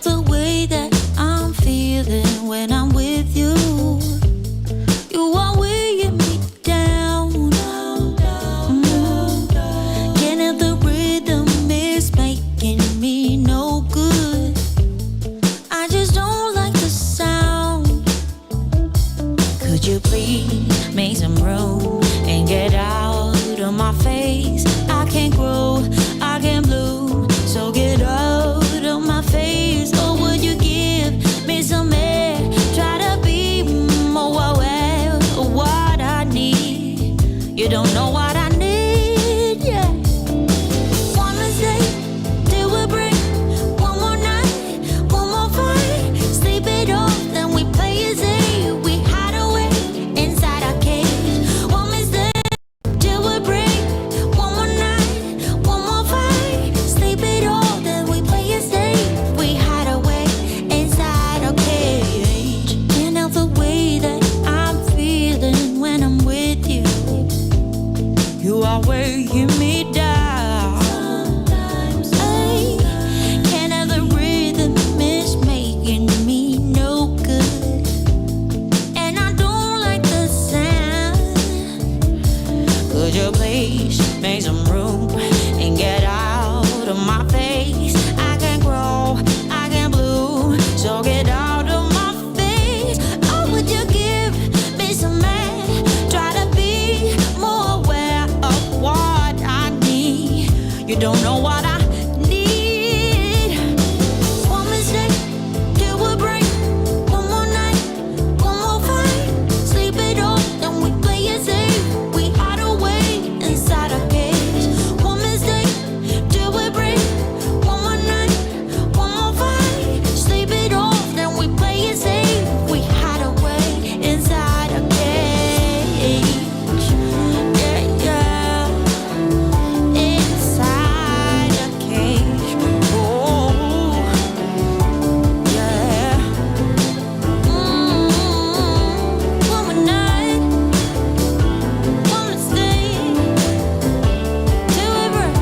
help the way that I'm feeling when I'm with you. You are weighing me down. Can't help the rhythm, it's making me no good. I just don't like the sound. Could you please make some room and get out of my face? I can't grow, I can't bloom, so get out of my face. Or would you give me some air? Try to be more aware of what I need. You don't know what I need, yeah. One mistake, till we break. One more night, one more fight. Sleep it off, then we play it safe. We hide away inside our cage. One mistake, till we break. One more night, one more fight. Sleep it off, then we play it safe. We hide away inside our cage. Can't help the way that I'm feeling when I'm with you. You are weighing me down. Ay, can't have the rhythm, it's making me no good. And I don't like the sound. Could you please make some room and get out of my face? I can't grow, I can't bloom, so get out of my face. Oh, would you give me some air? Try to be more aware of what I need. You don't know what I need. One mistake, till we break. One more night, one more fight. Sleep it off, then we play it safe. We hide away inside our cage. One mistake, till we break. One more night, one more fight. Sleep it off, then we play it safe. We hide away inside our cage. Yeah, yeah. Inside a cage. Oh, yeah. One more night, one mistake, till we break.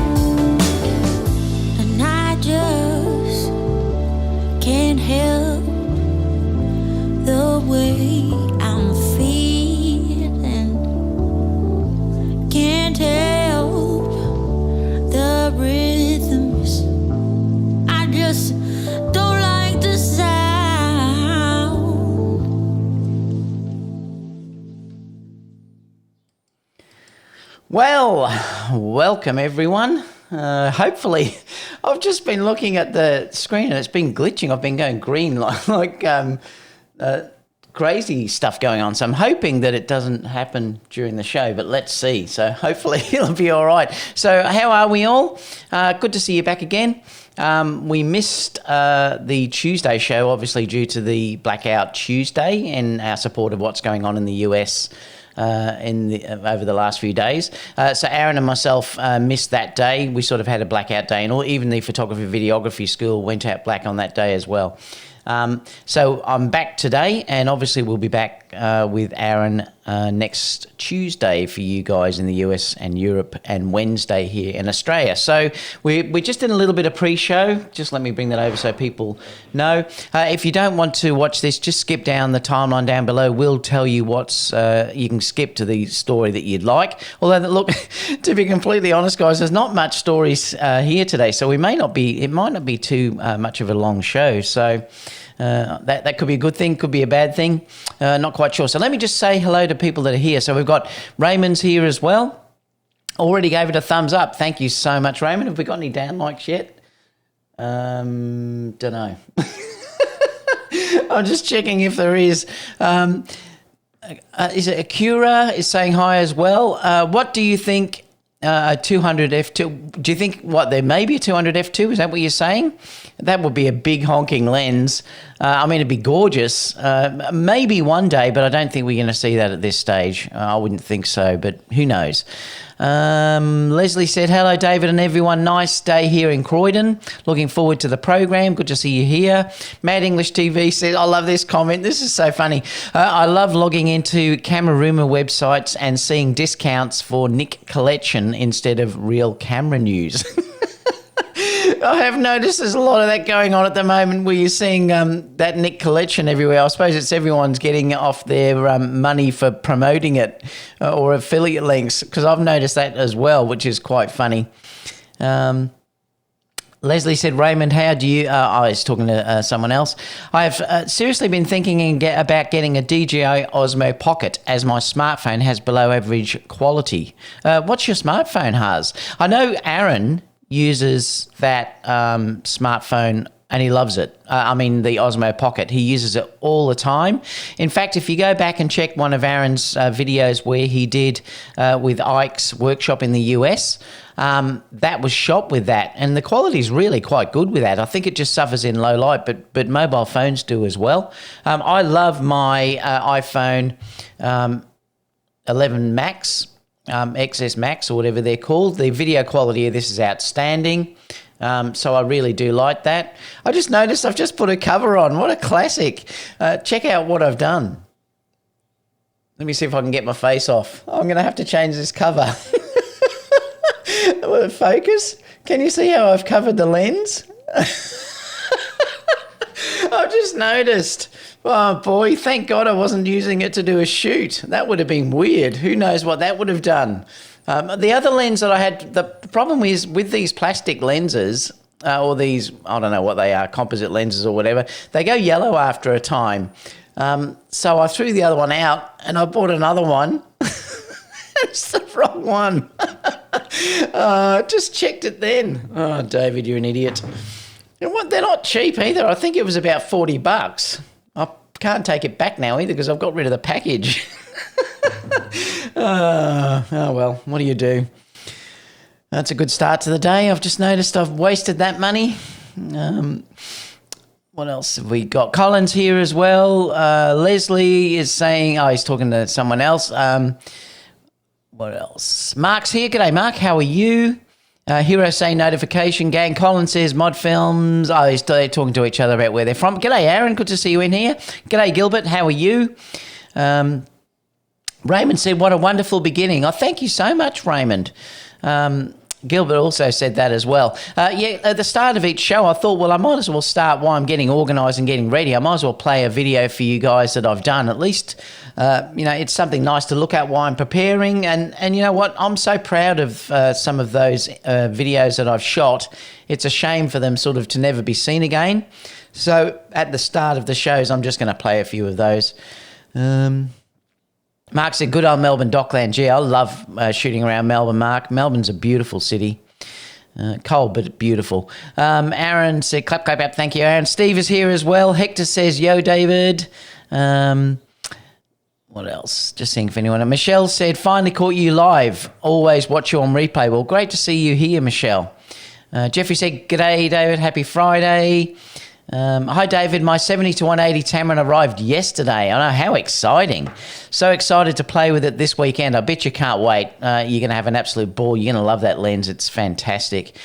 And I just can't help the way I'm feeling. Can't help the rhythms. I just don't like the sound. Well, welcome everyone. Hopefully, I've just been looking at the screen and it's been glitching. I've been going green like crazy stuff going on. So I'm hoping that it doesn't happen during the show, but let's see. So hopefully it'll be all right. So how are we all? Good to see you back again. We missed the Tuesday show, obviously due to the Blackout Tuesday and our support of what's going on in the US over the last few days. So Aaron and myself missed that day. We sort of had a blackout day, and even the photography videography school went out black on that day as well. So I'm back today, and obviously we'll be back with Aaron next Tuesday for you guys in the US and Europe, and Wednesday here in Australia. So we just did a little bit of pre-show. Just let me bring that over so people know. If you don't want to watch this, just skip down the timeline down below. We'll tell you what's, you can skip to the story that you'd like. Although, look, to be completely honest, guys, there's not much stories here today. So it might not be too much of a long show. So that could be a good thing, could be a bad thing. Not quite sure. So let me just say hello to people that are here. So we've got Raymond's here as well. Already gave it a thumbs up. Thank you so much, Raymond. Have we got any down likes yet? Don't know. I'm just checking if there is. Is it Akira is saying hi as well? What do you think? A 200 f2. Do you think there may be a 200 f2? Is that what you're saying? That would be a big honking lens. I mean, it'd be gorgeous. Maybe one day, but I don't think we're going to see that at this stage. I wouldn't think so, but who knows? Leslie said, hello, David and everyone. Nice day here in Croydon. Looking forward to the program. Good to see you here. Mad English TV said, I love this comment. This is so funny. I love logging into camera rumor websites and seeing discounts for Nick Collection instead of real camera news. I have noticed there's a lot of that going on at the moment where you're seeing that Nick collection everywhere. I suppose it's everyone's getting off their money for promoting it or affiliate links, because I've noticed that as well, which is quite funny. Leslie said, Raymond, how do you... I was talking to someone else. I have seriously been thinking about getting a DJI Osmo Pocket, as my smartphone has below average quality. What's your smartphone, Haz? I know Aaron uses that smartphone and he loves it. The Osmo Pocket. He uses it all the time. In fact, if you go back and check one of Aaron's videos where he did with Ike's workshop in the US, that was shot with that, and the quality is really quite good with that. I think it just suffers in low light, but mobile phones do as well. I love my iPhone 11 Max, XS Max or whatever they're called. The video quality of this is outstanding. So I really do like that. I just noticed I've just put a cover on. What a classic. Check out what I've done. Let me see if I can get my face off. I'm going to have to change this cover. Will it focus? Can you see how I've covered the lens? I've just noticed. Oh boy, thank God I wasn't using it to do a shoot. That would have been weird. Who knows what that would have done. The other lens that I had, the problem is with these plastic lenses, or these, I don't know what they are, composite lenses or whatever, they go yellow after a time. So I threw the other one out and I bought another one. It's the wrong one. Just checked it then. Oh, David, you're an idiot. And what? They're not cheap either. I think it was about $40. I can't take it back now either because I've got rid of the package. Oh, well, what do you do? That's a good start to the day. I've just noticed I've wasted that money. What else have we got? Colin's here as well. Leslie is saying, he's talking to someone else. What else? Mark's here. G'day, Mark. How are you? Hero say notification gang. Colin says mod films. They're talking to each other about where they're from. G'day, Aaron. Good to see you in here. G'day, Gilbert. How are you? Raymond said, what a wonderful beginning. Oh, thank you so much, Raymond. Gilbert also said that as well. At the start of each show, I thought, well, I might as well start while I'm getting organised and getting ready. I might as well play a video for you guys that I've done. At least, it's something nice to look at while I'm preparing. And you know what? I'm so proud of some of those videos that I've shot. It's a shame for them sort of to never be seen again. So at the start of the shows, I'm just going to play a few of those. Mark said, good old Melbourne Dockland. Gee, I love shooting around Melbourne, Mark. Melbourne's a beautiful city. Cold, but beautiful. Aaron said, clap, clap, clap. Thank you, Aaron. Steve is here as well. Hector says, yo, David. What else? Just seeing if anyone. And Michelle said, finally caught you live. Always watch you on replay. Well, great to see you here, Michelle. Jeffrey said, g'day, David. Happy Friday. Hi, David. My 70-180 Tamron arrived yesterday. I know, how exciting. So excited to play with it this weekend. I bet you can't wait. You're going to have an absolute ball. You're going to love that lens. It's fantastic.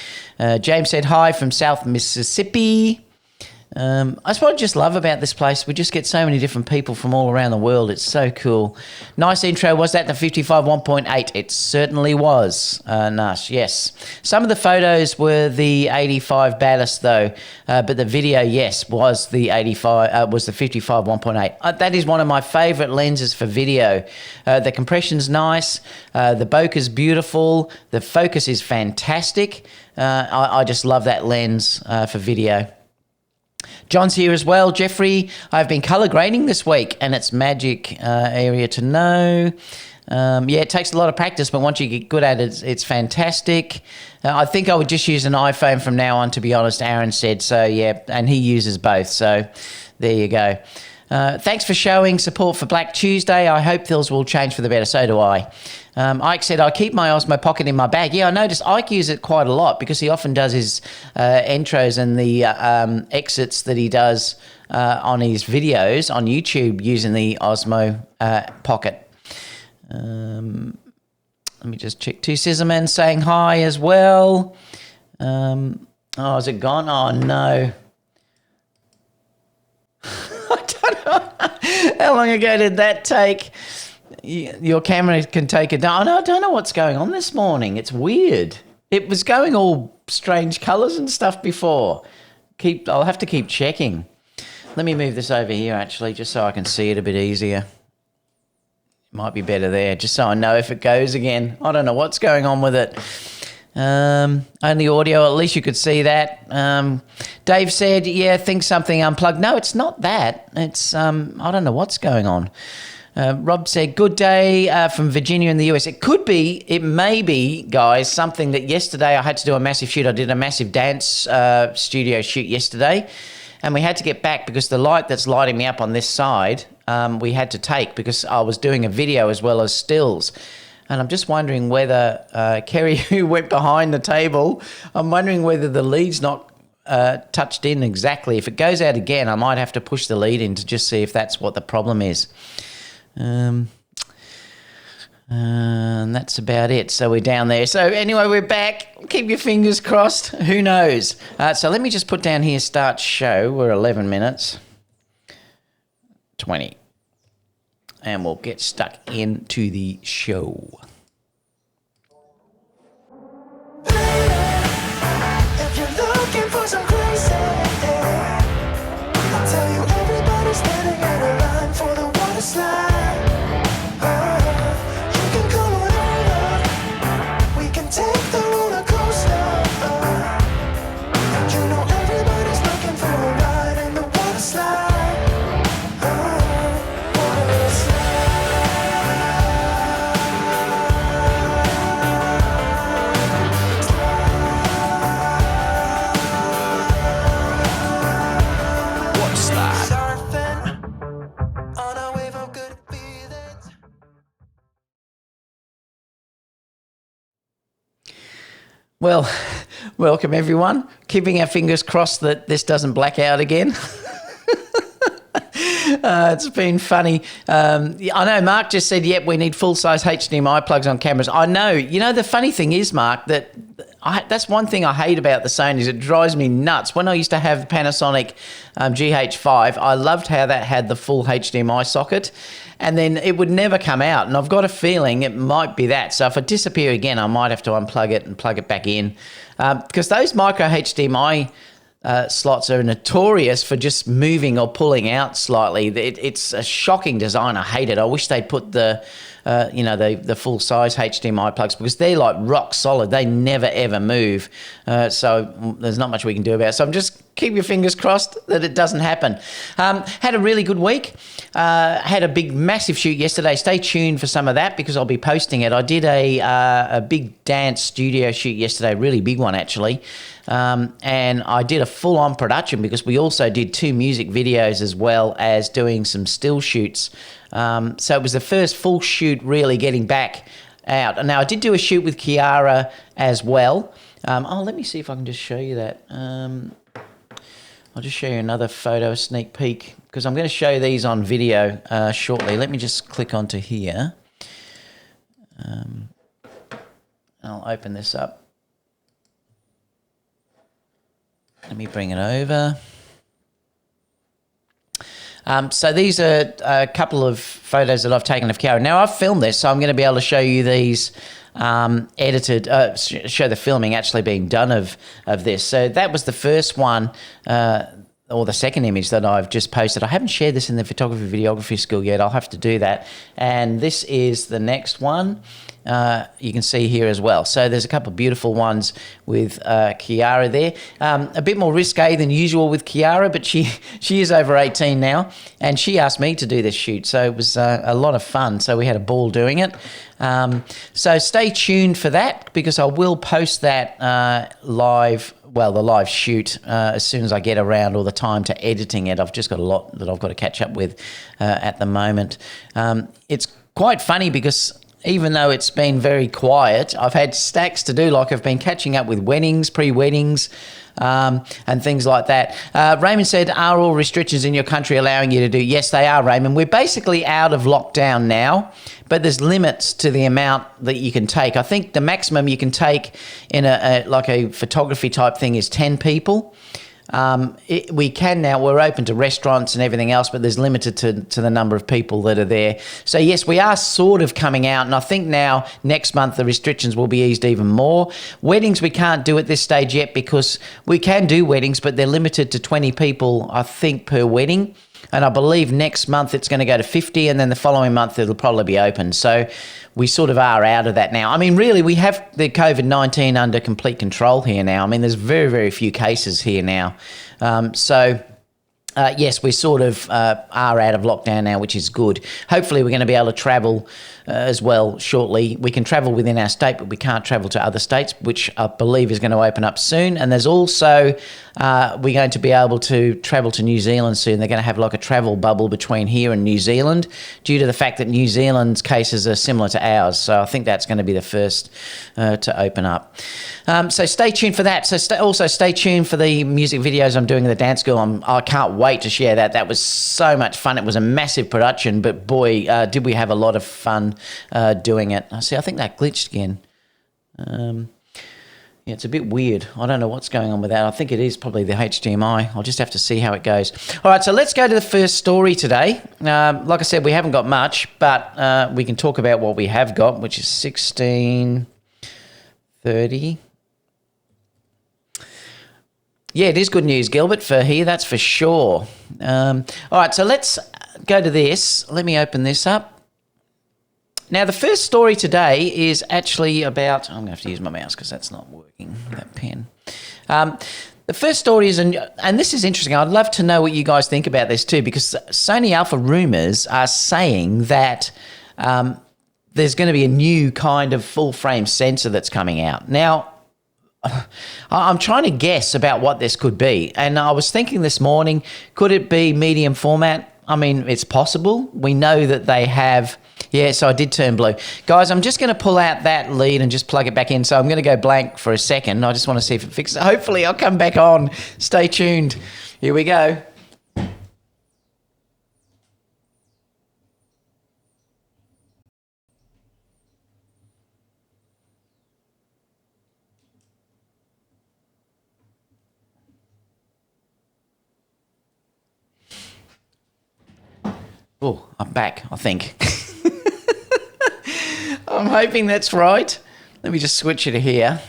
James said hi from South Mississippi. That's what I just love about this place. We just get so many different people from all around the world. It's so cool. Nice intro. Was that the 55 1.8? It certainly was. Nice, yes. Some of the photos were the 85 baddest though, but the video, yes, was the 85. Was the 55 1.8. That is one of my favourite lenses for video. The compression's nice. The bokeh's beautiful. The focus is fantastic. I just love that lens for video. John's here as well. Jeffrey, I've been colour grading this week and it's magic area to know. It takes a lot of practice, but once you get good at it, it's fantastic. I think I would just use an iPhone from now on, to be honest, Aaron said. So, yeah, and he uses both. So, there you go. Thanks for showing support for Black Tuesday. I hope things will change for the better. So do I. Ike said, I keep my Osmo Pocket in my bag. Yeah, I noticed Ike uses it quite a lot because he often does his intros and the exits that he does on his videos on YouTube using the Osmo Pocket. Let me just check. Two Scissormen saying hi as well. Is it gone? Oh, no. I don't know. How long ago did that take? Your camera can take it down. I don't know what's going on this morning. It's weird. It was going all strange colours and stuff before. I'll have to keep checking. Let me move this over here, actually, just so I can see it a bit easier. Might be better there, just so I know if it goes again. I don't know what's going on with it. Only audio, at least you could see that. Dave said, yeah, think something unplugged. No, it's not that. It's, I don't know what's going on. Rob said, good day from Virginia in the US. It may be, guys, something that yesterday I had to do a massive shoot. I did a massive dance studio shoot yesterday, and we had to get back because the light that's lighting me up on this side, we had to take because I was doing a video as well as stills. And I'm just wondering whether, Kerry, who went behind the table, I'm wondering whether the lead's not touched in exactly. If it goes out again, I might have to push the lead in to just see if that's what the problem is. And that's about it. So we're down there. So anyway, we're back. Keep your fingers crossed. Who knows? So let me just put down here, start show. We're 11 minutes. 20. And we'll get stuck into the show. If you're looking for some crazy, I'll tell you everybody's standing in a line for the water slide. You can come on over, we can take the roller coaster. And you know everybody's looking for a ride in the water slide. Water slide. Surfing on a wave of good feelings. Well, welcome everyone. Keeping our fingers crossed that this doesn't black out again. It's been funny. I know Mark just said, yep, we need full-size HDMI plugs on cameras. I know. You know, the funny thing is, Mark, that that's one thing I hate about the Sonys. It drives me nuts. When I used to have the Panasonic GH5, I loved how that had the full HDMI socket, and then it would never come out. And I've got a feeling it might be that. So if I disappear again, I might have to unplug it and plug it back in. Because those micro HDMI slots are notorious for just moving or pulling out slightly. It's a shocking design. I hate it. I wish they'd put the full size HDMI plugs, because they're like rock solid. They never ever move. So there's not much we can do about it. So I'm just keep your fingers crossed that it doesn't happen. Had a really good week. Had a big massive shoot yesterday. Stay tuned for some of that because I'll be posting it. I did a big dance studio shoot yesterday, really big one actually. And I did a full-on production because we also did 2 music videos as well as doing some still shoots. So it was the first full shoot really getting back out. Now, I did do a shoot with Kiara as well. Let me see if I can just show you that. I'll just show you another photo, a sneak peek, because I'm going to show these on video shortly. Let me just click onto here. I'll open this up. Let me bring it over. So these are a couple of photos that I've taken of Kiara. Now, I've filmed this, so I'm going to be able to show you these edited, show the filming actually being done of this. So that was the first one, or the second image that I've just posted. I haven't shared this in the photography videography school yet. I'll have to do that. And this is the next one. You can see here as well. So there's a couple of beautiful ones with Kiara there. A bit more risque than usual with Kiara, but she is over 18 now, and she asked me to do this shoot. So it was a lot of fun. So we had a ball doing it. So stay tuned for that because I will post that live. Well, the live shoot as soon as I get around all the time to editing it. I've just got a lot that I've got to catch up with at the moment. It's quite funny because even though it's been very quiet, I've had stacks to do. Like I've been catching up with weddings, pre-weddings, and things like that. Raymond said, are all restrictions in your country allowing you to do? Yes, they are, Raymond. We're basically out of lockdown now, but there's limits to the amount that you can take. I think the maximum you can take in a photography type thing is 10 people. we can now, we're open to restaurants and everything else, but there's limited to the number of people that are there. So yes, we are sort of coming out, and I think now next month the restrictions will be eased even more. Weddings we can't do at this stage yet because we can do weddings, but they're limited to 20 people, I think, per wedding. And I believe next month it's going to go to 50, and then the following month it'll probably be open. So we sort of are out of that now. I mean, really, we have the COVID-19 under complete control here now. I mean, there's very, very few cases here now. Yes, we sort of are out of lockdown now, which is good. Hopefully we're going to be able to travel as well shortly. We can travel within our state, but we can't travel to other states, which I believe is going to open up soon. And there's also, we're going to be able to travel to New Zealand soon. They're going to have like a travel bubble between here and New Zealand due to the fact that New Zealand's cases are similar to ours. So I think that's going to be the first to open up. So stay tuned for that. So also stay tuned for the music videos I'm doing at the dance school. I can't wait to share that. That was so much fun. It was a massive production, but boy, did we have a lot of fun doing it. See, I think that glitched again. Yeah, it's a bit weird. I don't know what's going on with that. I think it is probably the HDMI. I'll just have to see how it goes. All right, so let's go to the first story today. Like I said, we haven't got much, but we can talk about what we have got, which is 1630. Yeah, it is good news, Gilbert, for here, that's for sure. All right, so let's go to this. Let me open this up. Now, the first story today is actually about... I'm going to have to use my mouse because that's not working, that pen. The first story is... And this is interesting. I'd love to know what you guys think about this too, because Sony Alpha Rumours are saying that there's going to be a new kind of full-frame sensor that's coming out. Now, I'm trying to guess about what this could be. And I was thinking this morning, could it be medium format? I mean, it's possible. We know that they have... Yeah, so I did turn blue. Guys, I'm just going to pull out that lead and just plug it back in. So I'm going to go blank for a second. I just want to see if it fixes it. Hopefully I'll come back on. Stay tuned. Here we go. Oh, I'm back, I think. I'm hoping that's right. Let me just switch it to here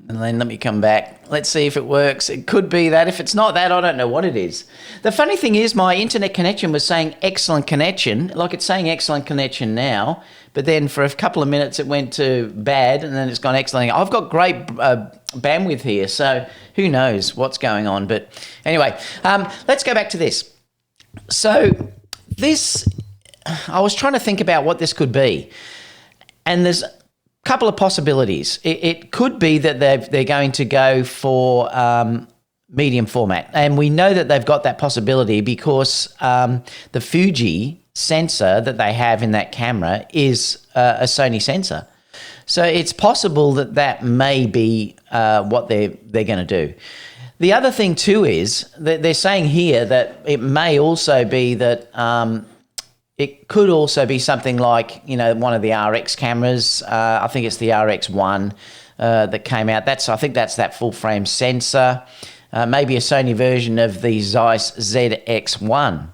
and then let me come back. Let's see if it works. It could be that. If it's not that, I don't know what it is. The funny thing is my internet connection was saying excellent connection, like it's saying excellent connection now, but then for a couple of minutes it went to bad and then it's gone excellent. I've got great bandwidth here, so who knows what's going on. But anyway, let's go back to this. So this, I was trying to think about what this could be. And there's a couple of possibilities. It could be that they're going to go for medium format. And we know that they've got that possibility because the Fuji sensor that they have in that camera is a Sony sensor. So it's possible that that may be what they're going to do. The other thing too is that they're saying here that it may also be that it could also be something like, you know, one of the RX cameras. I think it's the RX1 that came out. I think that's that full frame sensor. Maybe a Sony version of the Zeiss ZX1.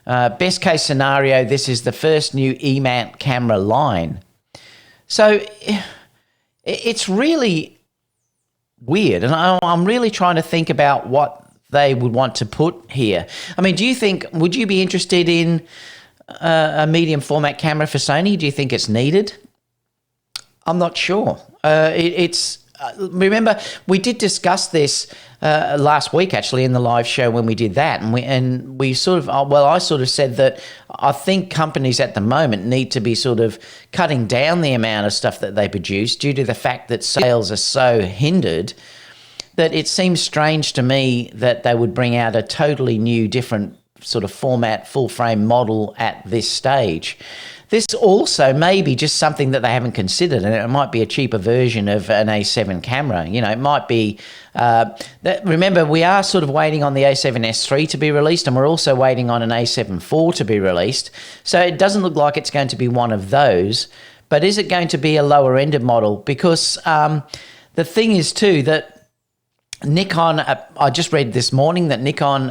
Best case scenario, this is the first new E-mount camera line. So it's really weird, and I'm really trying to think about what they would want to put here. I mean, would you be interested in a medium format camera for Sony? Do you think it's needed? I'm not sure. Remember, we did discuss this last week actually in the live show when we did that, and we sort of, I sort of said that I think companies at the moment need to be sort of cutting down the amount of stuff that they produce due to the fact that sales are so hindered, that it seems strange to me that they would bring out a totally new, different sort of format, full frame model at this stage. This also may be just something that they haven't considered, and it might be a cheaper version of an A7 camera. You know, it might be, remember, we are sort of waiting on the A7S III to be released, and we're also waiting on an A7 IV to be released. So it doesn't look like it's going to be one of those, but is it going to be a lower ended model? Because the thing is too that Nikon, I just read this morning that Nikon,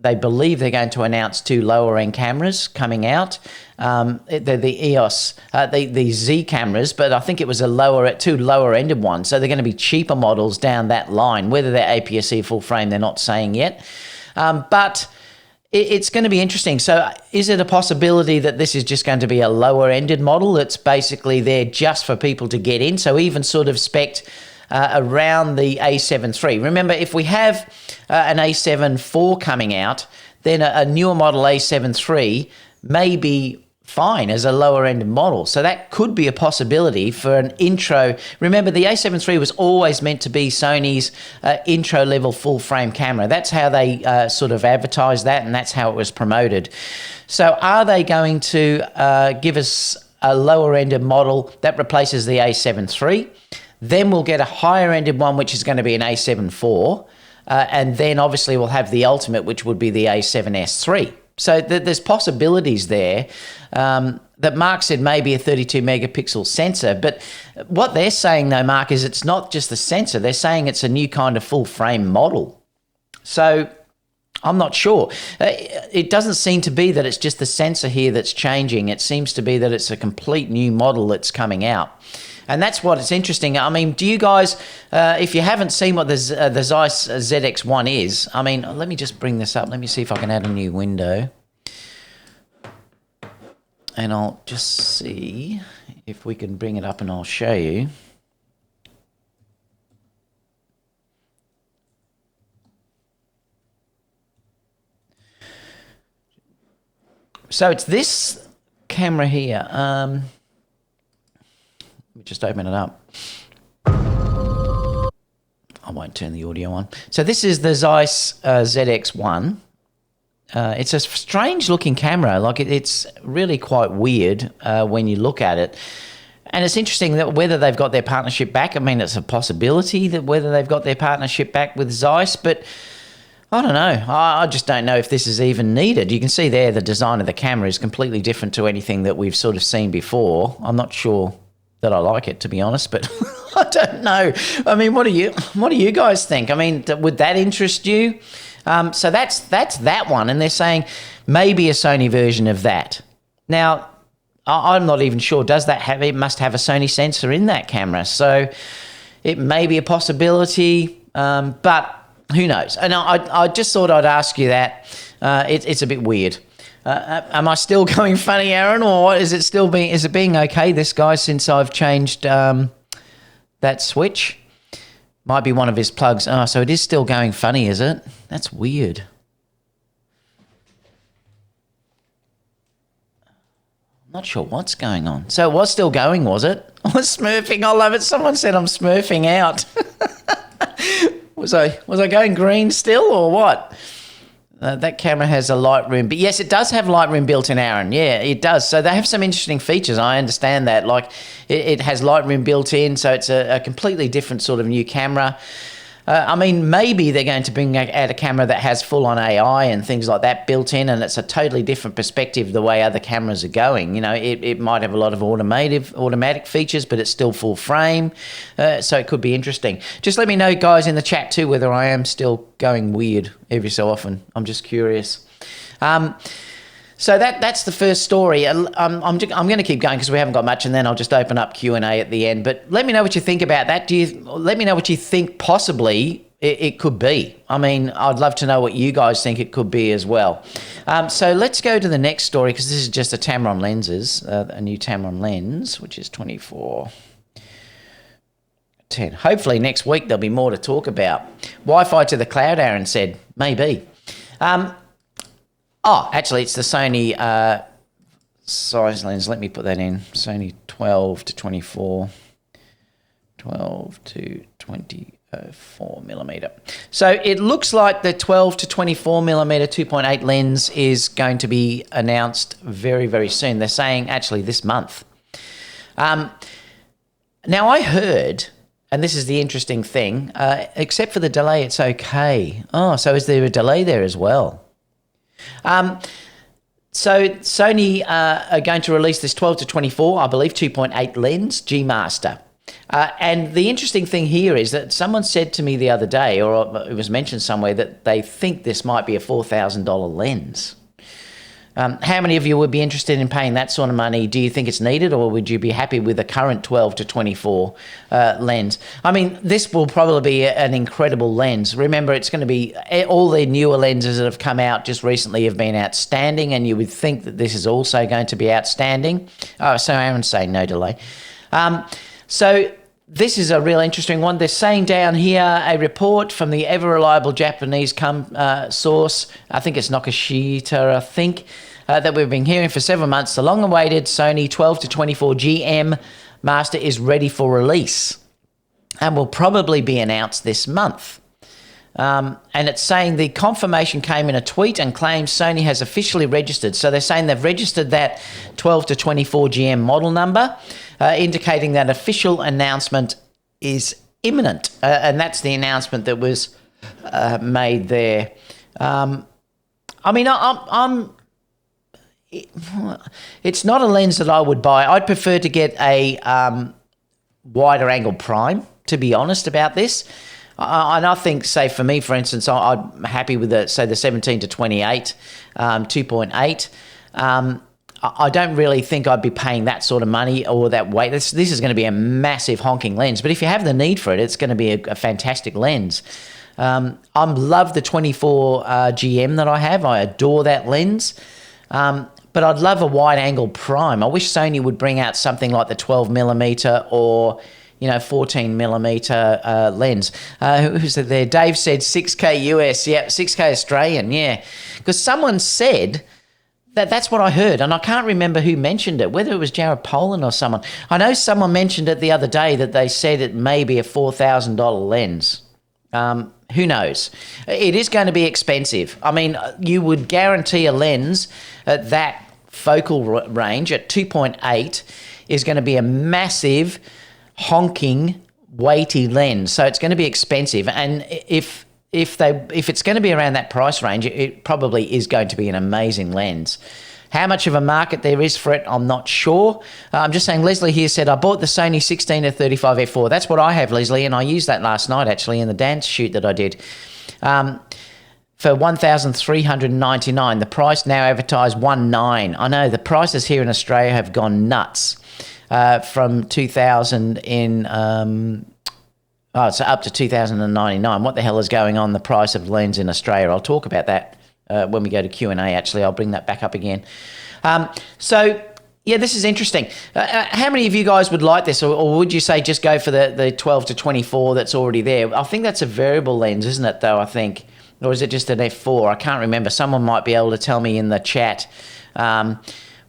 they believe they're going to announce 2 lower-end cameras coming out. The EOS, the Z cameras, but I think it was 2 lower-ended ones. So they're going to be cheaper models down that line. Whether they're APS-C full frame, they're not saying yet. But it's going to be interesting. So is it a possibility that this is just going to be a lower-ended model that's basically there just for people to get in? So even sort of spec'd around the A7 III. Remember, if we have an A7 IV coming out, then a newer model A7 III may be fine as a lower end model. So that could be a possibility for an intro. Remember, the A7 III was always meant to be Sony's intro level full frame camera. That's how they sort of advertised that, and that's how it was promoted. So are they going to give us a lower ended model that replaces the A7 III? Then we'll get a higher ended one, which is going to be an A7 IV. And then obviously we'll have the ultimate, which would be the A7S III. So there's possibilities there that Mark said maybe a 32 megapixel sensor. But what they're saying though, Mark, is it's not just the sensor. They're saying it's a new kind of full frame model. So I'm not sure. It doesn't seem to be that it's just the sensor here that's changing. It seems to be that it's a complete new model that's coming out. And that's what it's interesting. I mean, do you guys, if you haven't seen what the Zeiss ZX1 is, I mean, let me just bring this up. Let me see if I can add a new window. And I'll just see if we can bring it up and I'll show you. So it's this camera here. Let me just open it up. I won't turn the audio on. So this is the Zeiss ZX1. It's a strange looking camera. Like it's really quite weird when you look at it. And it's interesting that whether they've got their partnership back. I mean, it's a possibility that whether they've got their partnership back with Zeiss, but I don't know. I just don't know if this is even needed. You can see there the design of the camera is completely different to anything that we've sort of seen before. I'm not sure that I like it, to be honest, but I don't know. I mean, what do you guys think? I mean, would that interest you? So that's that one, and they're saying maybe a Sony version of that. Now, I'm not even sure. Does that have? It must have a Sony sensor in that camera, so it may be a possibility, but who knows? And I just thought I'd ask you that. It's a bit weird. Am I still going funny, Aaron, or what? Is it being okay, this guy, since I've changed that switch? Might be one of his plugs. Oh, so it is still going funny, is it? That's weird. I'm not sure what's going on. So it was still going, was it? I was smurfing. I love it. Someone said I'm smurfing out. Was I going green still or what? That camera has a Lightroom. But yes, it does have Lightroom built in, Aaron. Yeah, it does. So they have some interesting features. I understand that. Like it has Lightroom built in, so it's a completely different sort of new camera. I mean, maybe they're going to out a camera that has full-on AI and things like that built in, and it's a totally different perspective the way other cameras are going. You know, it might have a lot of automatic features, but it's still full frame, so it could be interesting. Just let me know, guys, in the chat too, whether I am still going weird every so often. I'm just curious. So that's the first story. I'm going to keep going because we haven't got much, and then I'll just open up Q&A at the end. But let me know what you think about that. Let me know what you think possibly it could be. I mean, I'd love to know what you guys think it could be as well. So let's go to the next story, because this is just a Tamron lenses, a new Tamron lens, which is 24-10. Hopefully next week there'll be more to talk about. Wi-Fi to the cloud, Aaron said. Maybe. Oh, actually, it's the Sony size lens. Let me put that in. Sony 12-24, 12-24mm. So it looks like the 12-24mm 2.8 lens is going to be announced very, very soon. They're saying actually this month. Now I heard, and this is the interesting thing, except for the delay, it's okay. Oh, so is there a delay there as well? So Sony are going to release this 12-24, I believe, 2.8 lens, G Master. And the interesting thing here is that someone said to me the other day, or it was mentioned somewhere, that they think this might be a $4,000 lens. How many of you would be interested in paying that sort of money? Do you think it's needed, or would you be happy with the current 12-24 lens? I mean, this will probably be an incredible lens. Remember, it's going to be all the newer lenses that have come out just recently have been outstanding, and you would think that this is also going to be outstanding. Oh, so Aaron's saying no delay. So this is a real interesting one. They're saying down here a report from the ever-reliable Japanese source, I think it's Nakashita, that we've been hearing for several months. The long-awaited Sony 12-24 GM Master is ready for release and will probably be announced this month. And it's saying the confirmation came in a tweet and claims Sony has officially registered. So they're saying they've registered that 12-24 GM model number, indicating that official announcement is imminent. And that's the announcement that was made there. I mean, it's not a lens that I would buy. I'd prefer to get a wider angle prime, to be honest about this. And I think, say, for me, for instance, I'm happy with the 17-28, 2.8. I don't really think I'd be paying that sort of money or that weight. This is going to be a massive honking lens. But if you have the need for it, it's going to be a fantastic lens. I love the 24 GM that I have. I adore that lens. But I'd love a wide angle prime. I wish Sony would bring out something like the 12mm or 14mm lens. Who's there? Dave said 6K US. Yeah, 6K Australian. Yeah, because someone said that's what I heard, and I can't remember who mentioned it. Whether it was Jared Poland or someone. I know someone mentioned it the other day that they said it may be a $4,000 lens. Who knows? It is going to be expensive. I mean, you would guarantee a lens at that focal range at 2.8 is going to be a massive, honking, weighty lens. So it's going to be expensive. And if it's going to be around that price range, it probably is going to be an amazing lens. How much of a market there is for it, I'm not sure. I'm just saying, Leslie here said, I bought the Sony 16-35 f4. That's what I have, Leslie, and I used that last night, actually, in the dance shoot that I did. For $1,399. The price now advertised $1,900. I know, the prices here in Australia have gone nuts. From 2,000 in... so up to $2,099. What the hell is going on, the price of lens in Australia? I'll talk about that when we go to Q&A, actually. I'll bring that back up again. So, yeah, this is interesting. How many of you guys would like this? Or would you say just go for the 12-24 that's already there? I think that's a variable lens, isn't it, though, I think? Or is it just an f4? I can't remember. Someone might be able to tell me in the chat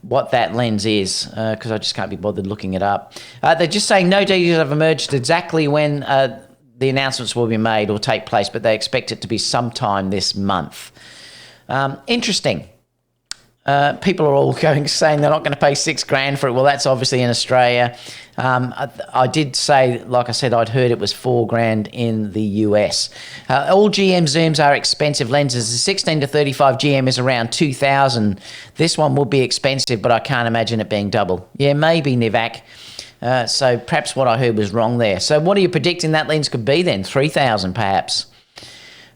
what that lens is, because I just can't be bothered looking it up. They're just saying no details have emerged exactly when the announcements will be made or take place, but they expect it to be sometime this month. Interesting. People are all saying they're not going to pay $6,000 for it. Well, that's obviously in Australia. I did say, like I said, I'd heard it was $4,000 in the US. All GM zooms are expensive lenses. The 16-35 GM is around $2,000. This one will be expensive, but I can't imagine it being double. Yeah, maybe, Nivak. So perhaps what I heard was wrong there. So what are you predicting that lens could be then? $3,000 perhaps.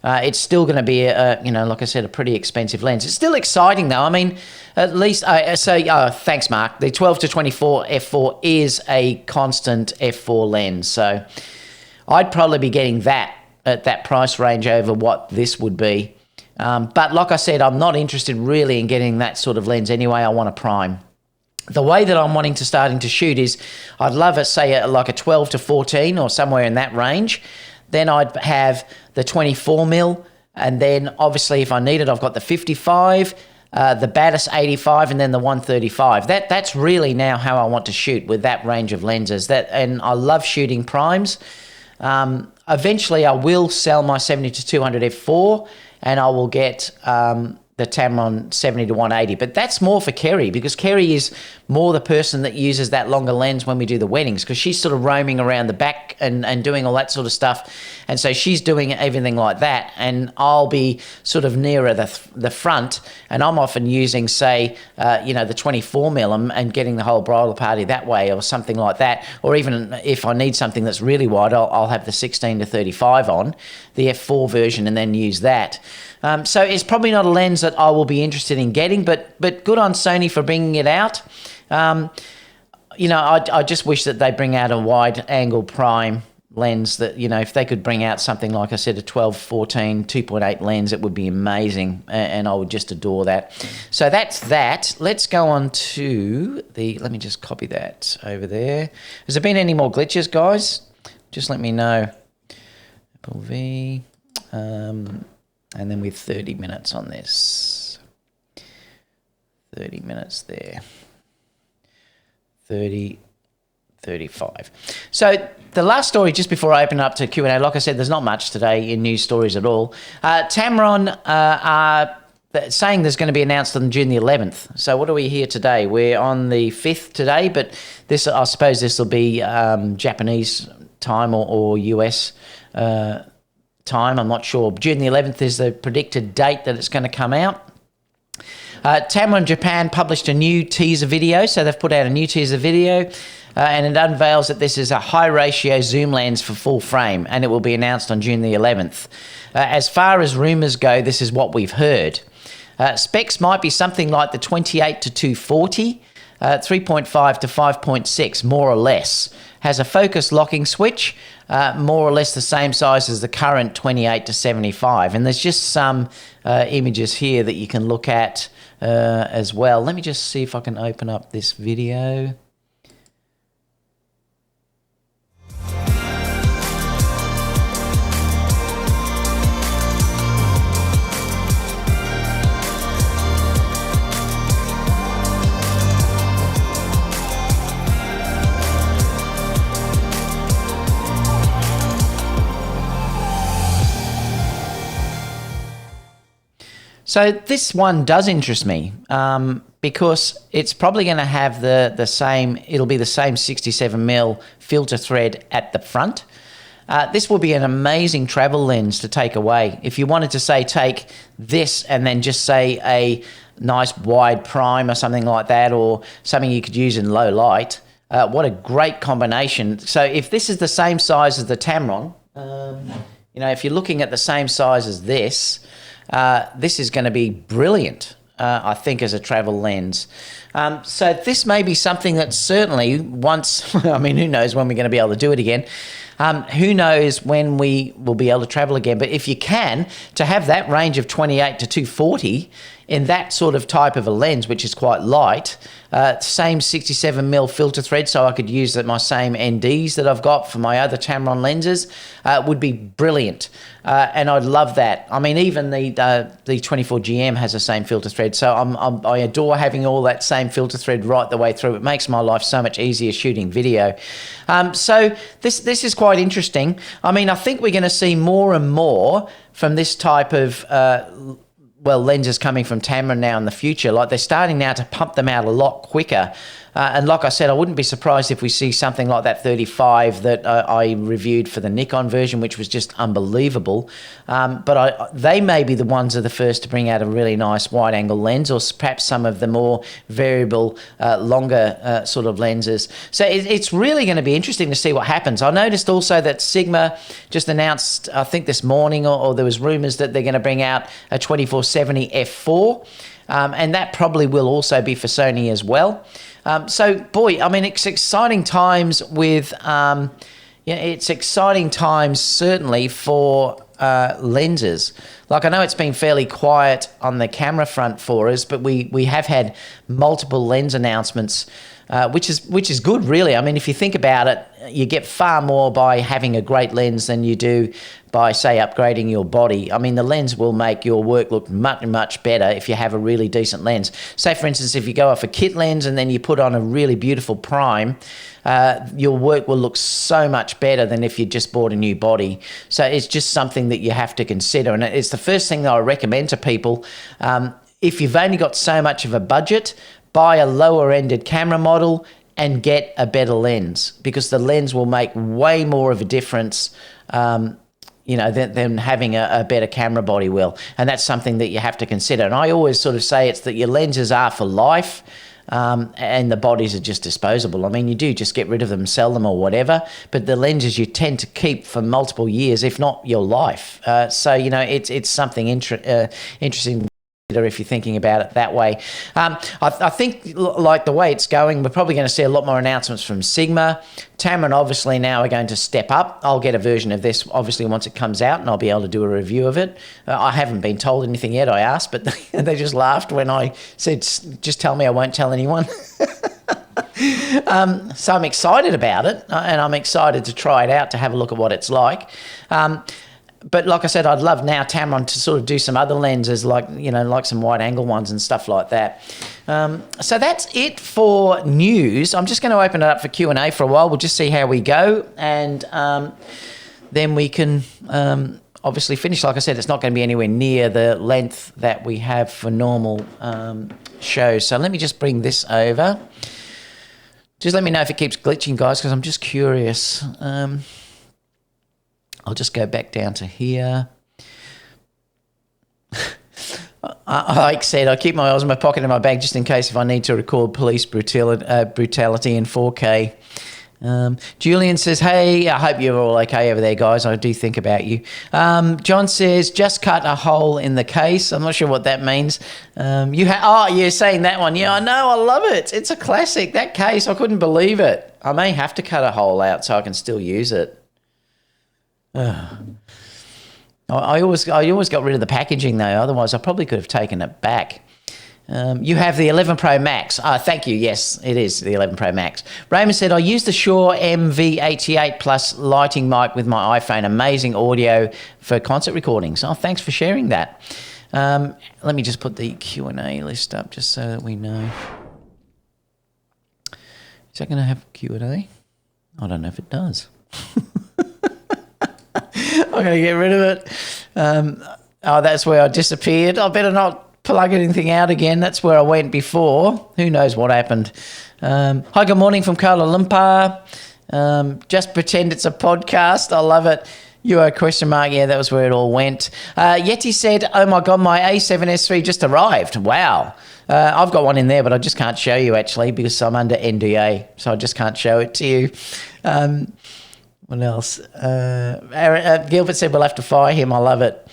It's still going to be, like I said, a pretty expensive lens. It's still exciting, though. I mean, at least, thanks, Mark. The 12-24 f4 is a constant f4 lens. So I'd probably be getting that at that price range over what this would be. But like I said, I'm not interested really in getting that sort of lens anyway. I want a prime. The way that I'm starting to shoot is I'd love it, say, like a 12-14 or somewhere in that range. Then I'd have the 24mm, and then obviously if I need it, I've got the 55, the Batis 85, and then the 135. That's really now how I want to shoot, with that range of lenses. And I love shooting primes. Eventually I will sell my 70-200 f4, and I will get the Tamron 70 to 180, but that's more for Kerry, because Kerry is more the person that uses that longer lens when we do the weddings, because she's sort of roaming around the back and doing all that sort of stuff, and so she's doing everything like that, and I'll be sort of nearer the front, and I'm often using, say, the 24mm and getting the whole bridal party that way, or something like that, or even if I need something that's really wide, I'll have the 16 to 35 on, the f4 version, and then use that. So it's probably not a lens that I will be interested in getting, but good on Sony for bringing it out. I just wish that they bring out a wide angle prime lens that, if they could bring out something like I said, a 12-14 2.8 lens, it would be amazing, and I would just adore that. So that's that. Let's go on to let me just copy that over there. Has there been any more glitches, guys? Just let me know. Apple V. And then with 30 minutes on this. 30 minutes there. 30, 35. So the last story, just before I open up to Q&A, like I said, there's not much today in news stories at all. Tamron are saying there's going to be announced on June the 11th. So what are we here today? We're on the 5th today, but I suppose this will be Japanese time or US time, I'm not sure. June the 11th is the predicted date that it's going to come out. Tamron Japan published a new teaser video, so they've put out a new teaser video, and it unveils that this is a high-ratio zoom lens for full frame, and it will be announced on June the 11th. As far as rumours go, this is what we've heard. Specs might be something like the 28 to 240, 3.5 to 5.6, more or less. Has a focus locking switch, more or less the same size as the current 28 to 75. And there's just some images here that you can look at as well. Let me just see if I can open up this video. So this one does interest me because it's probably going to have the same, it'll be the same 67mm filter thread at the front. This will be an amazing travel lens to take away. If you wanted to, say, take this and then just, say, a nice wide prime or something like that, or something you could use in low light, what a great combination. So if this is the same size as the Tamron, if you're looking at the same size as this is going to be brilliant, I think, as a travel lens. So this may be something that certainly once, I mean, who knows when we're going to be able to do it again. Who knows when we will be able to travel again. But if you can, to have that range of 28 to 240 in that sort of type of a lens, which is quite light, same 67mm filter thread, so I could use my same NDs that I've got for my other Tamron lenses, would be brilliant. And I'd love that. I mean, even the 24GM has the same filter thread, so I adore having all that same filter thread right the way through. It makes my life so much easier shooting video. So this is quite interesting. I mean, I think we're going to see more and more from this type of lenses coming from Tamron now in the future. Like, they're starting now to pump them out a lot quicker. And like I said, I wouldn't be surprised if we see something like that 35 that I reviewed for the Nikon version, which was just unbelievable. But they may be the ones that are the first to bring out a really nice wide-angle lens, or perhaps some of the more variable, longer sort of lenses. So it's really going to be interesting to see what happens. I noticed also that Sigma just announced, I think this morning, or there was rumours that they're going to bring out a 24-70 f4. And that probably will also be for Sony as well. So, boy, I mean, it's exciting times with, it's exciting times certainly for lenses. Like, I know it's been fairly quiet on the camera front for us, but we have had multiple lens announcements, which is good, really. I mean, if you think about it, you get far more by having a great lens than you do by, say, upgrading your body. I mean, the lens will make your work look much, much better if you have a really decent lens. Say, for instance, if you go off a kit lens and then you put on a really beautiful prime, your work will look so much better than if you just bought a new body. So it's just something that you have to consider. And it's the first thing that I recommend to people. if you've only got so much of a budget, buy a lower-ended camera model and get a better lens, because the lens will make way more of a difference than having a better camera body will. And that's something that you have to consider. And I always sort of say it's that your lenses are for life, and the bodies are just disposable. I mean, you do just get rid of them, sell them or whatever, but the lenses you tend to keep for multiple years, if not your life. So, it's something interesting if you're thinking about it that way. I think, like the way it's going, we're probably going to see a lot more announcements from Sigma. Tamron obviously now are going to step up. I'll get a version of this obviously once it comes out, and I'll be able to do a review of it. I haven't been told anything yet. I asked, but they just laughed when I said, just tell me, I won't tell anyone. So I'm excited about it, and I'm excited to try it out, to have a look at what it's like. But like I said, I'd love now Tamron to sort of do some other lenses, like some wide angle ones and stuff like that. So that's it for news. I'm just going to open it up for Q&A for a while. We'll just see how we go, and then we can obviously finish. Like I said, it's not going to be anywhere near the length that we have for normal shows. So let me just bring this over. Just let me know if it keeps glitching, guys, because I'm just curious. I'll just go back down to here. Like I said, I keep my Osmo Pocket in my bag just in case if I need to record police brutality in 4K. Julian says, hey, I hope you're all okay over there, guys. I do think about you. John says, just cut a hole in the case. I'm not sure what that means. You're saying that one. Yeah, I know. I love it. It's a classic. That case, I couldn't believe it. I may have to cut a hole out so I can still use it. I always got rid of the packaging though. Otherwise, I probably could have taken it back. You have the 11 Pro Max. Thank you. Yes, it is the 11 Pro Max. Raymond said, I use the Shure MV88 Plus lighting mic with my iPhone. Amazing audio for concert recordings. Oh, thanks for sharing that. Let me just put the Q&A list up just so that we know. Is that going to have Q&A? I don't know if it does. I'm going to get rid of it. That's where I disappeared. I better not plug anything out again. That's where I went before. Who knows what happened. Hi, good morning from Kuala Lumpur. Just pretend it's a podcast. I love it. question mark. Yeah, that was where it all went. Yeti said, oh my God, my A7S III just arrived. Wow. I've got one in there, but I just can't show you actually because I'm under NDA. So I just can't show it to you. What else? Gilbert said we'll have to fire him. I love it.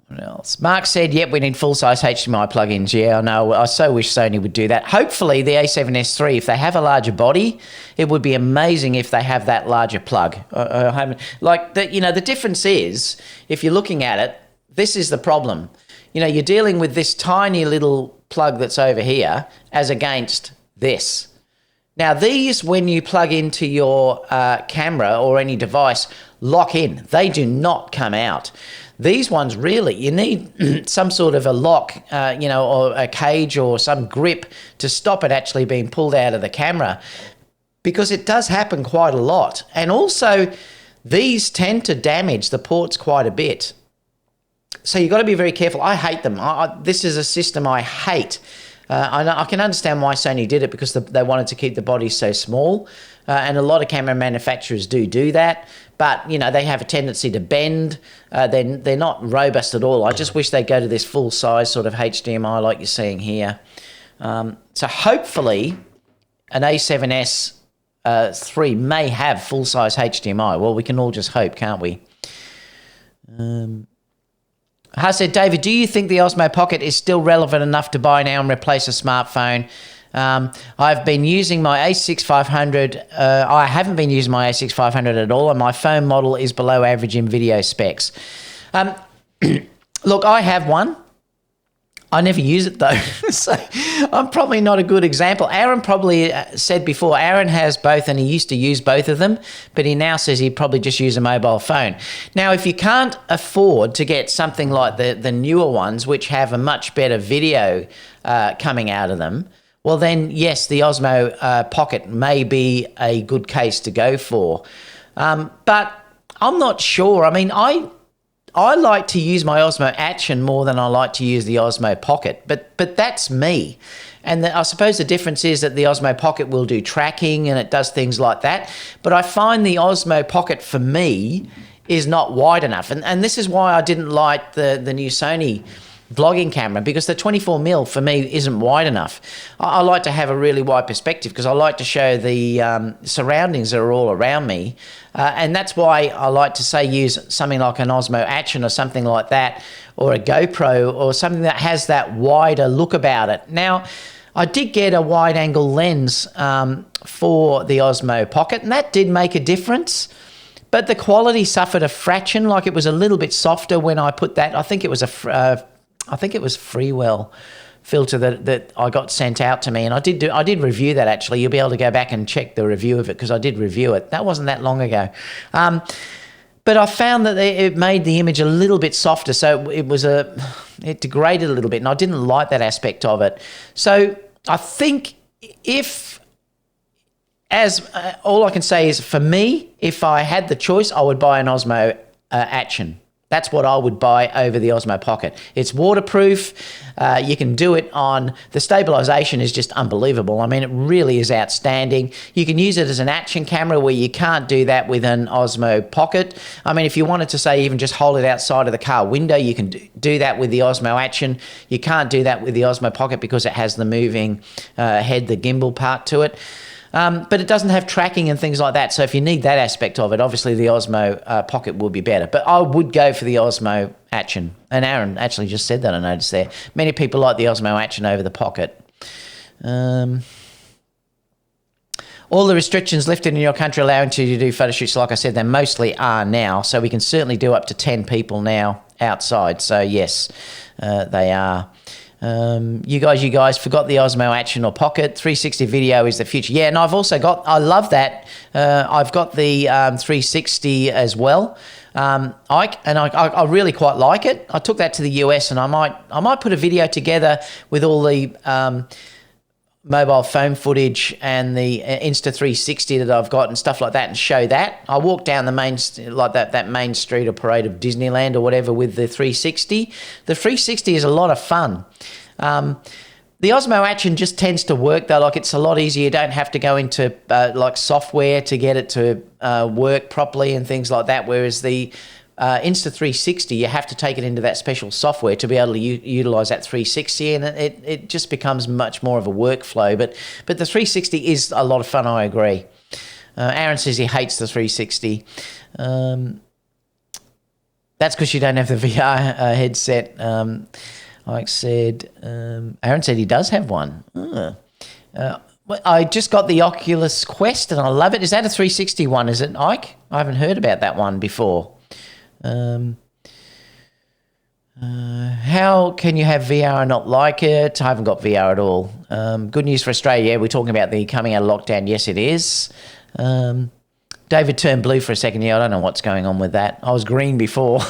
What else? Mark said, yep, we need full-size HDMI plugins. Yeah, I know. I so wish Sony would do that. Hopefully the A7S III, if they have a larger body, it would be amazing if they have that larger plug. The difference is, if you're looking at it, this is the problem. You're dealing with this tiny little plug that's over here as against this. Now, these, when you plug into your camera or any device, lock in. They do not come out. These ones, really, you need some sort of a lock, or a cage or some grip to stop it actually being pulled out of the camera, because it does happen quite a lot. And also, these tend to damage the ports quite a bit. So you've got to be very careful. I hate them. This is a system I hate. I can understand why Sony did it, because they wanted to keep the bodies so small, and a lot of camera manufacturers do that, but they have a tendency to bend. They're not robust at all. I just wish they'd go to this full size sort of HDMI like you're seeing here. So hopefully an A7S III may have full size HDMI. Well, we can all just hope, can't we? I said, David, do you think the Osmo Pocket is still relevant enough to buy now and replace a smartphone? I've been using my A6500. I haven't been using my A6500 at all, and my phone model is below average in video specs. Look, I have one. I never use it though, so I'm probably not a good example. Aaron probably said before, Aaron has both and he used to use both of them, but he now says he'd probably just use a mobile phone. Now, if you can't afford to get something like the newer ones, which have a much better video coming out of them, well then, yes, the Osmo Pocket may be a good case to go for. But I'm not sure. I mean, I like to use my Osmo Action more than I like to use the Osmo Pocket, but that's me. And I suppose the difference is that the Osmo Pocket will do tracking and it does things like that. But I find the Osmo Pocket for me is not wide enough. And this is why I didn't like the new Sony vlogging camera, because the 24mm for me isn't wide enough. I like to have a really wide perspective because I like to show the surroundings that are all around me. And that's why I like to say use something like an Osmo Action or something like that, or a GoPro or something that has that wider look about it. Now, I did get a wide angle lens for the Osmo Pocket, and that did make a difference. But the quality suffered a fraction, like it was a little bit softer when I put that. I think it was Freewell filter that I got sent out to me, and I did review that actually. You'll be able to go back and check the review of it because I did review it. That wasn't that long ago. But I found that it made the image a little bit softer, so it degraded a little bit, and I didn't like that aspect of it. So I think all I can say is, for me, if I had the choice, I would buy an Osmo Action. That's what I would buy over the Osmo Pocket. It's waterproof. You can do it on... The stabilization is just unbelievable. I mean, it really is outstanding. You can use it as an action camera where you can't do that with an Osmo Pocket. I mean, if you wanted to, say, even just hold it outside of the car window, you can do that with the Osmo Action. You can't do that with the Osmo Pocket because it has the moving head, the gimbal part to it. But it doesn't have tracking and things like that. So if you need that aspect of it, obviously the Osmo Pocket will be better. But I would go for the Osmo Action. And Aaron actually just said that, I noticed there. Many people like the Osmo Action over the Pocket. All the restrictions lifted in your country allowing you to do photo shoots, like I said, they mostly are now. So we can certainly do up to 10 people now outside. So yes, they are. You guys forgot the Osmo Action or Pocket. 360 video is the future. Yeah, and I've also got, I love that. I've got the 360 as well. I really quite like it. I took that to the US, and I might put a video together with all the mobile phone footage and the Insta 360 that I've got and stuff like that, and show that. I walked down the main that main street or parade of Disneyland or whatever with the 360. The 360 is a lot of fun. The Osmo Action just tends to work though, like it's a lot easier. You don't have to go into like software to get it to work properly and things like that, whereas the Insta 360, you have to take it into that special software to be able to utilize that 360, and it just becomes much more of a workflow. But the 360 is a lot of fun, I agree. Aaron says he hates the 360. That's because you don't have the VR headset. Like I said, Aaron said he does have one. I just got the Oculus Quest and I love it. Is that a 360 one, is it, Ike? I haven't heard about that one before. How can you have VR and not like it? I haven't got VR at all. Good news for Australia. Yeah, we're talking about the coming out of lockdown. Yes, it is. David turned blue for a second. Yeah, I don't know what's going on with that. I was green before.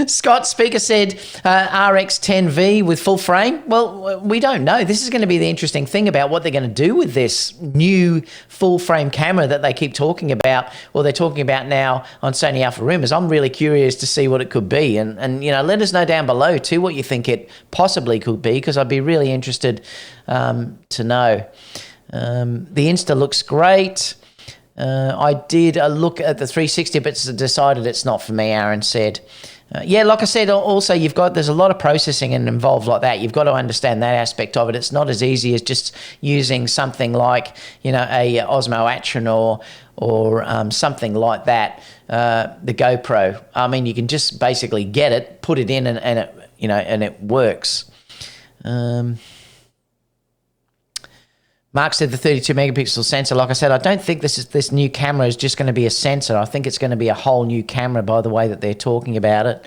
Scott Speaker said RX10V with full frame. Well, we don't know. This is going to be the interesting thing about what they're going to do with this new full frame camera that they keep talking about, or they're talking about now on Sony Alpha Rumours. I'm really curious to see what it could be. And you know, let us know down below too what you think it possibly could be, because I'd be really interested to know. The Insta looks great. I did a look at the 360, but decided it's not for me, Aaron said. Yeah, like I said, also there's a lot of processing involved like that. You've got to understand that aspect of it. It's not as easy as just using something like, you know, a Osmo Action or something like that, the GoPro. I mean, you can just basically get it, put it in, and it, you know, and it works. Mark said the 32 megapixel sensor. Like I said, I don't think this new camera is just going to be a sensor. I think it's going to be a whole new camera by the way that they're talking about it.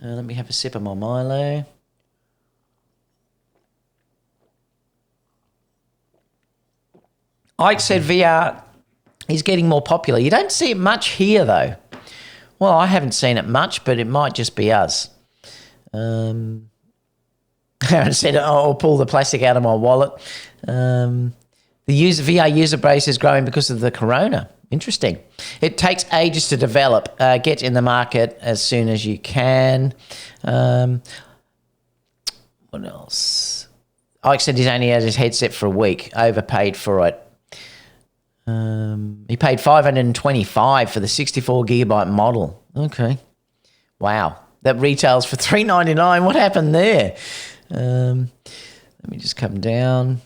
Let me have a sip of my Milo. Ike said VR is getting more popular. You don't see it much here, though. Well, I haven't seen it much, but it might just be us. Aaron said, I'll pull the plastic out of my wallet. The VR user base is growing because of the corona. Interesting. It takes ages to develop. Get in the market as soon as you can. What else? Ike said he's only had his headset for a week. Overpaid for it. He paid $525 for the 64 gigabyte model. Okay. Wow. That retails for $399. What happened there? Let me just come down.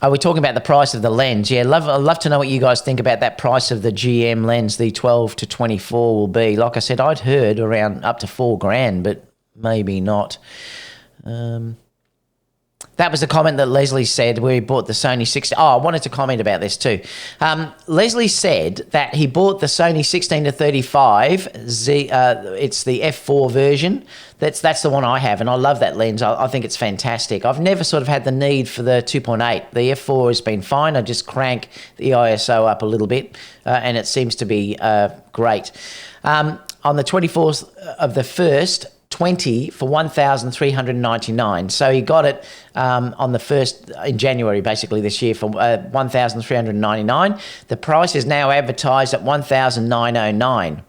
Oh, we're talking about the price of the lens. Yeah, I'd love to know what you guys think about that price of the GM lens, the 12-24 will be. Like I said, I'd heard around up to $4,000, but maybe not. That was the comment that Leslie said where he bought the Sony 16. Oh, I wanted to comment about this too. Leslie said that he bought the Sony 16-35. It's the f4 version. That's the one I have, and I love that lens. I think it's fantastic. I've never sort of had the need for the 2.8. The f4 has been fine. I just crank the ISO up a little bit, and it seems to be great. On the 24th of the 1st, 20 for $1,399. So he got it on the 1st in January, basically this year, for $1,399. The price is now advertised at $1,909,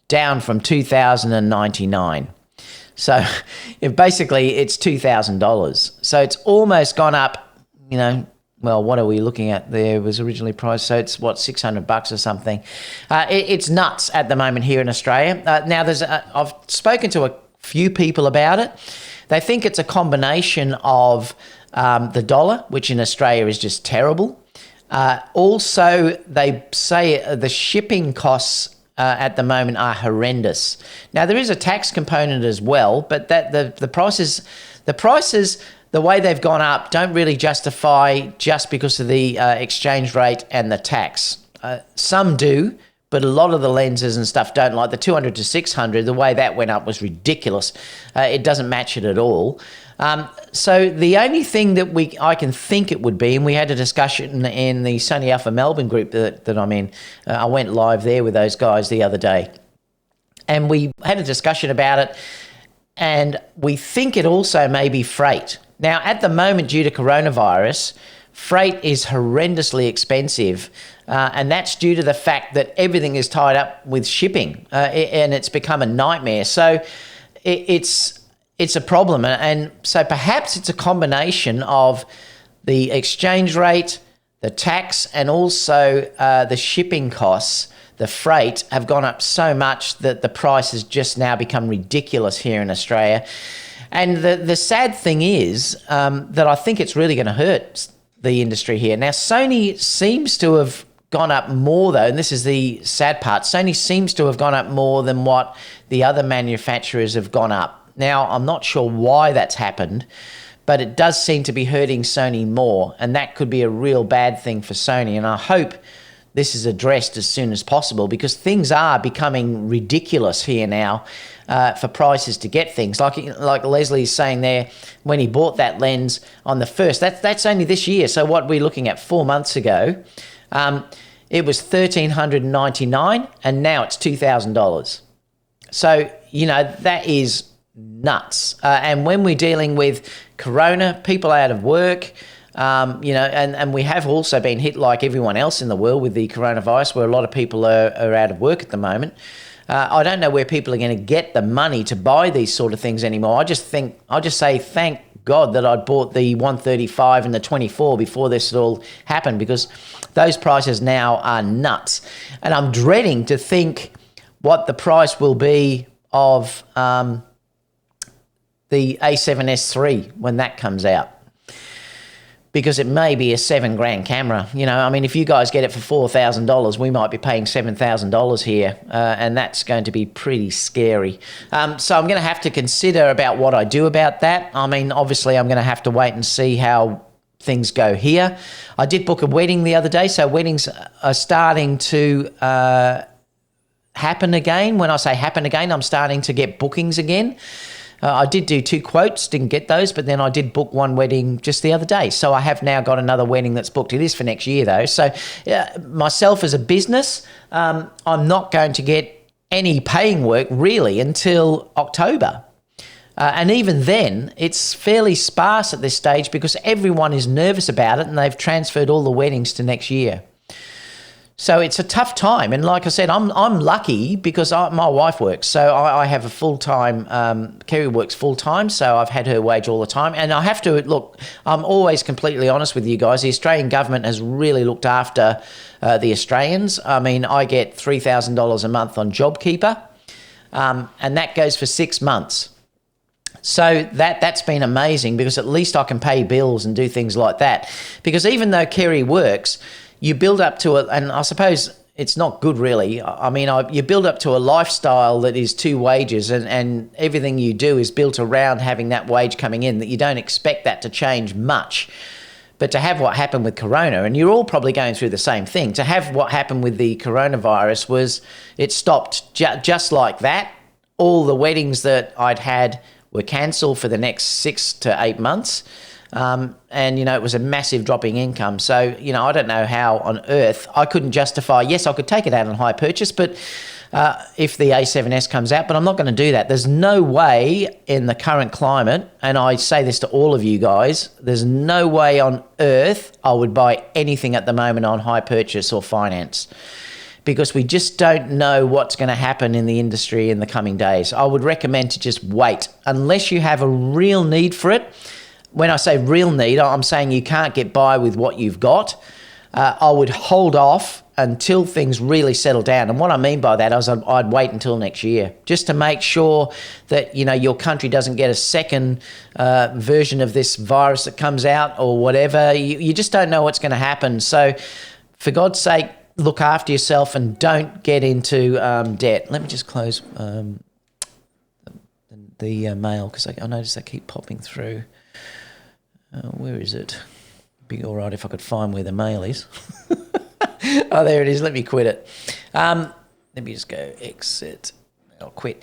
down from $2,099. So basically it's $2,000. So it's almost gone up, well, what are we looking at there? It was originally priced, so it's $600 or something. It's nuts at the moment here in Australia. Now I've spoken to a few people about it. They think it's a combination of the dollar, which in Australia is just terrible. Also, they say the shipping costs at the moment are horrendous. Now, there is a tax component as well, but that the prices, the way they've gone up, don't really justify just because of the exchange rate and the tax. Some do, but a lot of the lenses and stuff don't. Like the 200 to 600, the way that went up was ridiculous. It doesn't match it at all. So the only thing that I can think it would be, and we had a discussion in the Sony Alpha Melbourne group that I'm in. I went live there with those guys the other day, and we had a discussion about it, and we think it also may be freight. Now, at the moment, due to coronavirus, freight is horrendously expensive, and that's due to the fact that everything is tied up with shipping, and it's become a nightmare. So it's a problem, and so perhaps it's a combination of the exchange rate, the tax, and also the shipping costs. The freight have gone up so much that the price has just now become ridiculous here in Australia. And the sad thing is that I think it's really going to hurt the industry here. Now, Sony seems to have gone up more, though, and this is the sad part. Sony seems to have gone up more than what the other manufacturers have gone up. Now, I'm not sure why that's happened, but it does seem to be hurting Sony more, and that could be a real bad thing for Sony. And I hope this is addressed as soon as possible, because things are becoming ridiculous here now for prices to get things. Like Leslie's saying there, when he bought that lens on the 1st, that's only this year. So what we're looking at 4 months ago, it was $1,399, and now it's $2,000. So, that is nuts. And when we're dealing with Corona, people out of work, and we have also been hit like everyone else in the world with the coronavirus, where a lot of people are out of work at the moment. I don't know where people are going to get the money to buy these sort of things anymore. I just say thank God that I bought the 135 and the 24 before this all happened, because those prices now are nuts. And I'm dreading to think what the price will be of the A7S III when that comes out, because it may be a $7,000 camera. If you guys get it for $4,000, we might be paying $7,000 here, and that's going to be pretty scary. So I'm going to have to consider about what I do about that. Obviously, I'm going to have to wait and see how things go here. I did book a wedding the other day, so weddings are starting to happen again. When I say happen again, I'm starting to get bookings again. I did do 2 quotes, didn't get those, but then I did book one wedding just the other day. So I have now got another wedding that's booked. It is for next year, though. So myself as a business, I'm not going to get any paying work really until October. And even then, it's fairly sparse at this stage because everyone is nervous about it, and they've transferred all the weddings to next year. So it's a tough time, and like I said, I'm lucky because my wife works, so I have a full-time. Kerry works full-time, so I've had her wage all the time, and I have to look. I'm always completely honest with you guys. The Australian government has really looked after the Australians. I mean, I get $3,000 a month on JobKeeper, and that goes for 6 months. So that's been amazing because at least I can pay bills and do things like that. Because even though Kerry works, you build up to and I suppose it's not good really. I mean, you build up to a lifestyle that is 2 wages and everything you do is built around having that wage coming in, that you don't expect that to change much. But to have what happened with Corona, and you're all probably going through the same thing, to have what happened with the coronavirus was it stopped just like that. All the weddings that I'd had were cancelled for the next 6 to 8 months. And, it was a massive drop in income. So, I don't know how on earth I couldn't justify, yes, I could take it out on hire purchase, but if the A7S comes out, but I'm not going to do that. There's no way in the current climate, and I say this to all of you guys, there's no way on earth I would buy anything at the moment on hire purchase or finance, because we just don't know what's going to happen in the industry in the coming days. I would recommend to just wait unless you have a real need for it. When I say real need, I'm saying you can't get by with what you've got. I would hold off until things really settle down. And what I mean by that is I'd wait until next year just to make sure that, your country doesn't get a second version of this virus that comes out or whatever. You just don't know what's going to happen. So for God's sake, look after yourself and don't get into debt. Let me just close the mail because I notice they keep popping through. Where is it? Be all right if I could find where the mail is. Oh, there it is. Let me quit it. Let me just go exit. I'll quit.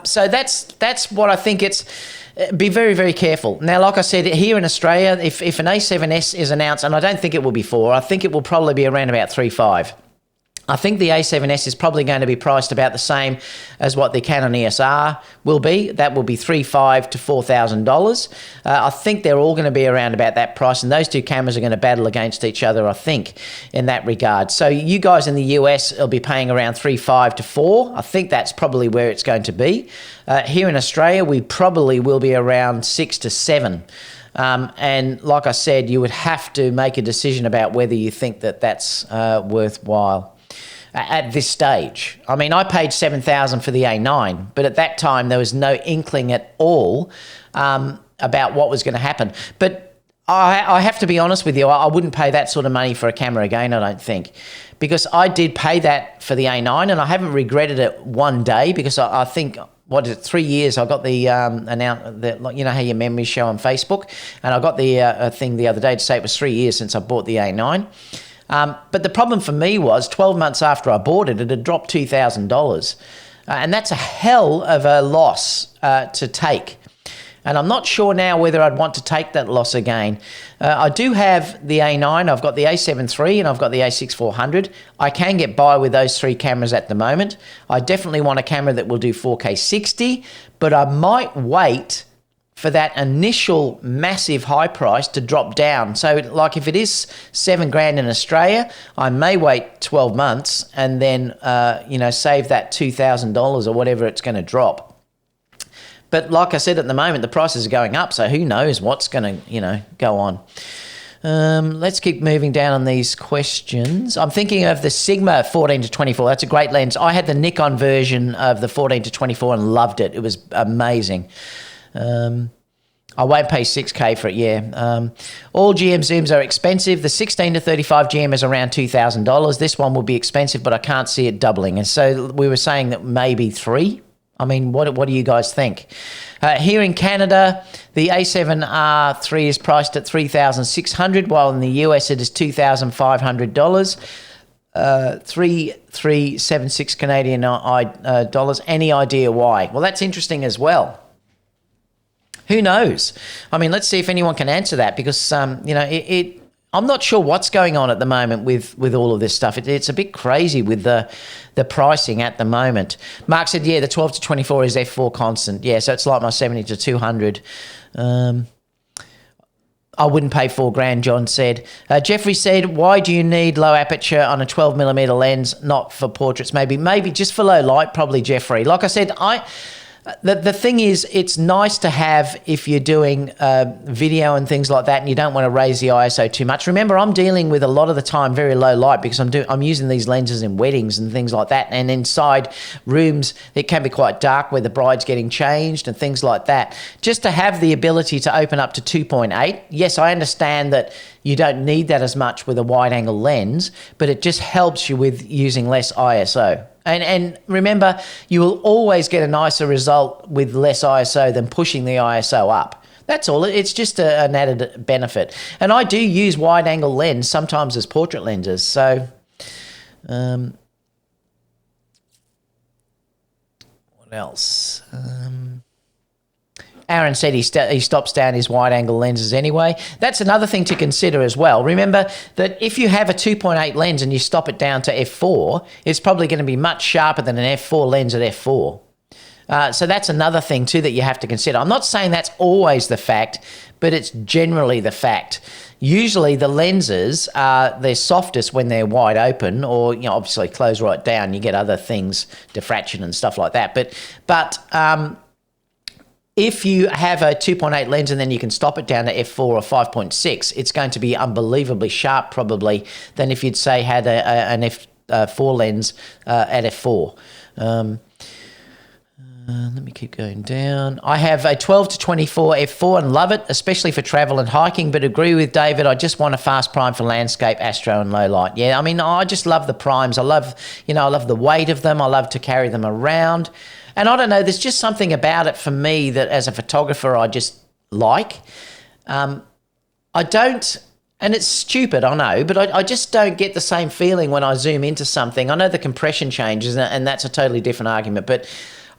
So that's what I think it's. Be very, very careful. Now, like I said, here in Australia, if an A7S is announced, and I don't think it will be 4, I think it will probably be around about 3.5. I think the A7S is probably going to be priced about the same as what the Canon EOS R will be. That will be $3,500 to $4,000. I think they're all going to be around about that price, and those 2 cameras are going to battle against each other, I think, in that regard. So you guys in the US will be paying around $3,500 to $4,000. I think that's probably where it's going to be. Here in Australia, we probably will be around $6,000 to $7,000. And like I said, you would have to make a decision about whether you think that that's worthwhile. At this stage. I mean, I paid $7,000 for the A9, but at that time there was no inkling at all about what was going to happen. But I have to be honest with you, I wouldn't pay that sort of money for a camera again, I don't think, because I did pay that for the A9 and I haven't regretted it one day, because I think, 3 years, I got the how your memories show on Facebook, and I got the thing the other day to say it was 3 years since I bought the A9. But the problem for me was 12 months after I bought it, it had dropped $2,000. And that's a hell of a loss to take. And I'm not sure now whether I'd want to take that loss again. I do have the A9, I've got the A7 III, and I've got the A6 400. I can get by with those 3 cameras at the moment. I definitely want a camera that will do 4K 60, but I might wait for that initial massive high price to drop down. So like if it is $7,000 in Australia, I may wait 12 months and then, save that $2,000 or whatever it's going to drop. But like I said, at the moment, the prices are going up. So who knows what's going to, go on. Let's keep moving down on these questions. I'm thinking of the Sigma 14-24. That's a great lens. I had the Nikon version of the 14-24 and loved it. It was amazing. I won't pay $6,000 for it, yeah. All GM zooms are expensive. The 16-35 GM is around $2,000. This one will be expensive, but I can't see it doubling. And so we were saying that maybe 3. I mean, what do you guys think? Here in Canada, the A7R III is priced at $3,600, while in the US it is $2,500. 3,376 Canadian dollars. Any idea why? Well, that's interesting as well. Who knows? I mean, let's see if anyone can answer that, because I'm not sure what's going on at the moment with all of this stuff. It's a bit crazy with the pricing at the moment. Mark said, yeah, the 12-24 is F4 constant. Yeah, so it's like my 70-200. I wouldn't pay $4,000, John said. Jeffrey said, why do you need low aperture on a 12mm lens? Not for portraits, maybe just for low light, probably, Jeffrey. Like I said, the thing is, it's nice to have if you're doing video and things like that and you don't want to raise the ISO too much. Remember, I'm dealing with a lot of the time very low light because I'm using these lenses in weddings and things like that, and inside rooms it can be quite dark where the bride's getting changed and things like that. Just to have the ability to open up to 2.8, yes, I understand that you don't need that as much with a wide-angle lens, but it just helps you with using less ISO. And remember, you will always get a nicer result with less ISO than pushing the ISO up. That's all. It's just an added benefit. And I do use wide-angle lens sometimes as portrait lenses. So, what else? Aaron said he stops down his wide-angle lenses anyway. That's another thing to consider as well. Remember that if you have a 2.8 lens and you stop it down to f4, it's probably going to be much sharper than an f4 lens at f4. So that's another thing too that you have to consider. I'm not saying that's always the fact, but it's generally the fact. Usually the lenses are their softest when they're wide open, or obviously close right down. You get other things, diffraction and stuff like that. But if you have a 2.8 lens and then you can stop it down to f4 or 5.6, it's going to be unbelievably sharp probably than if you'd say had an f4 lens at f4. Let me keep going down. I have a 12-24 f4 and love it, especially for travel and hiking, but agree with David, I just want a fast prime for landscape, astro and low light. Yeah, I mean, I just love the primes. I love the weight of them. I love to carry them around. And I don't know, there's just something about it for me that as a photographer I just like. I don't, and it's stupid, I know, but I just don't get the same feeling when I zoom into something. I know the compression changes, and that's a totally different argument, but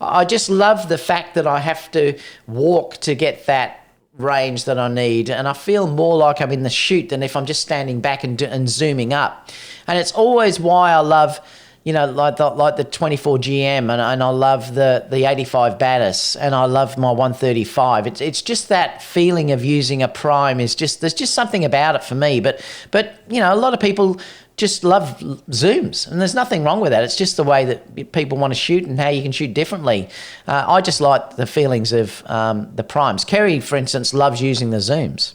I just love the fact that I have to walk to get that range that I need, and I feel more like I'm in the shoot than if I'm just standing back and zooming up. And it's always why I love, like the 24GM, and I love the 85 Batis, and I love my 135. It's just that feeling of using a prime there's just something about it for me. But a lot of people just love zooms, and there's nothing wrong with that. It's just the way that people want to shoot and how you can shoot differently. I just like the feelings of the primes. Kerry, for instance, loves using the zooms.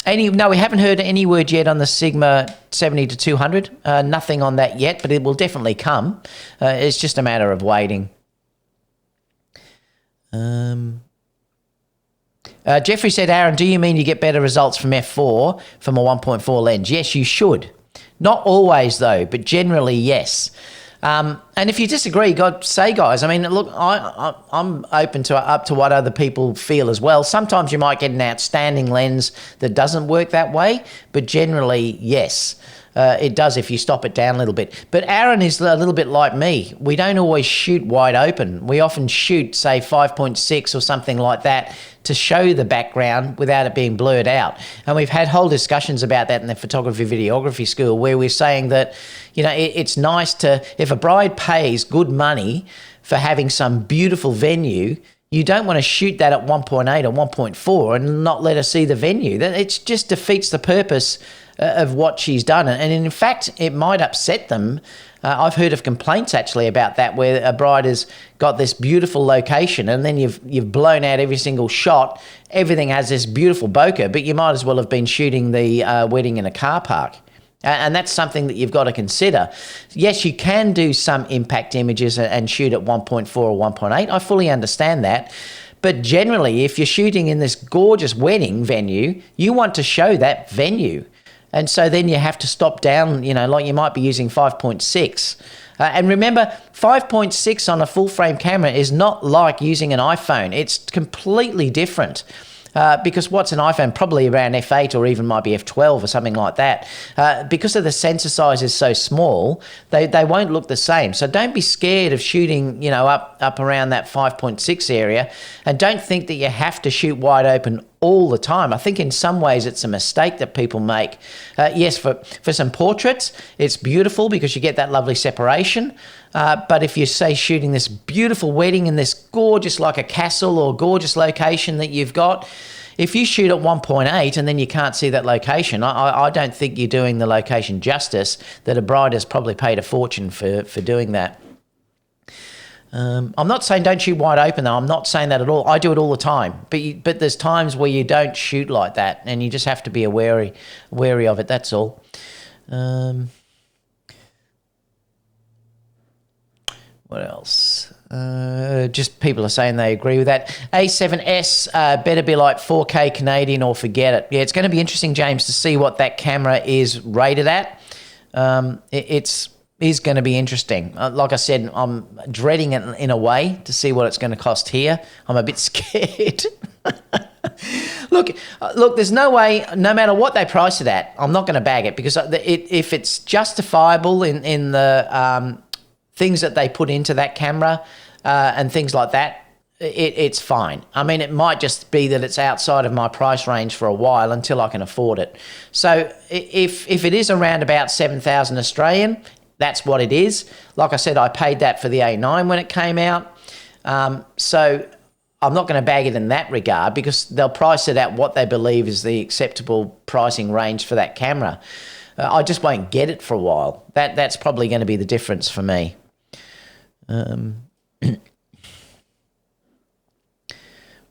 No, we haven't heard any word yet on the Sigma 70-200. Nothing on that yet, but it will definitely come. It's just a matter of waiting. Jeffrey said, Aaron, do you mean you get better results from f4 from a 1.4 lens? Yes, you should. Not always, though, but generally, yes. And if you disagree, say, guys. I mean, look, I'm open up to what other people feel as well. Sometimes you might get an outstanding lens that doesn't work that way, but generally, yes. It does if you stop it down a little bit. But Aaron is a little bit like me. We don't always shoot wide open. We often shoot, say, 5.6 or something like that to show the background without it being blurred out. And we've had whole discussions about that in the photography videography school, where we're saying that, it's nice to, if a bride pays good money for having some beautiful venue, you don't want to shoot that at 1.8 or 1.4 and not let her see the venue. It just defeats the purpose of what she's done. And in fact, it might upset them. I've heard of complaints actually about that, where a bride has got this beautiful location and then you've blown out every single shot. Everything has this beautiful bokeh, but you might as well have been shooting the wedding in a car park. And that's something that you've got to consider. Yes, you can do some impact images and shoot at 1.4 or 1.8. I fully understand that. But generally, if you're shooting in this gorgeous wedding venue, you want to show that venue. And so then you have to stop down, like you might be using 5.6. And remember, 5.6 on a full frame camera is not like using an iPhone. It's completely different. Because what's an iPhone? Probably around f8 or even might be f12 or something like that. Because of the sensor size is so small, they won't look the same. So don't be scared of shooting, up around that 5.6 area, and don't think that you have to shoot wide open all the time. I think in some ways it's a mistake that people make. Yes, for some portraits, it's beautiful because you get that lovely separation. But if you say shooting this beautiful wedding in this gorgeous, like a castle or gorgeous location that you've got, if you shoot at 1.8 and then you can't see that location, I don't think you're doing the location justice. That a bride has probably paid a fortune for doing that. I'm not saying don't shoot wide open though. I'm not saying that at all. I do it all the time. But there's times where you don't shoot like that, and you just have to be wary of it. That's all. What else? Just people are saying they agree with that. A7S better be like 4K Canadian or forget it. Yeah, it's going to be interesting, James, to see what that camera is rated at. It's going to be interesting. Like I said, I'm dreading it in a way to see what it's going to cost here. I'm a bit scared. Look, there's no way, no matter what they price it at, I'm not going to bag it, because if it's justifiable in the things that they put into that camera and things like that, it's fine. I mean, it might just be that it's outside of my price range for a while until I can afford it. So if it is around about 7,000 Australian, that's what it is. Like I said, I paid that for the A9 when it came out. So I'm not going to bag it in that regard, because they'll price it at what they believe is the acceptable pricing range for that camera. I just won't get it for a while. That's probably going to be the difference for me.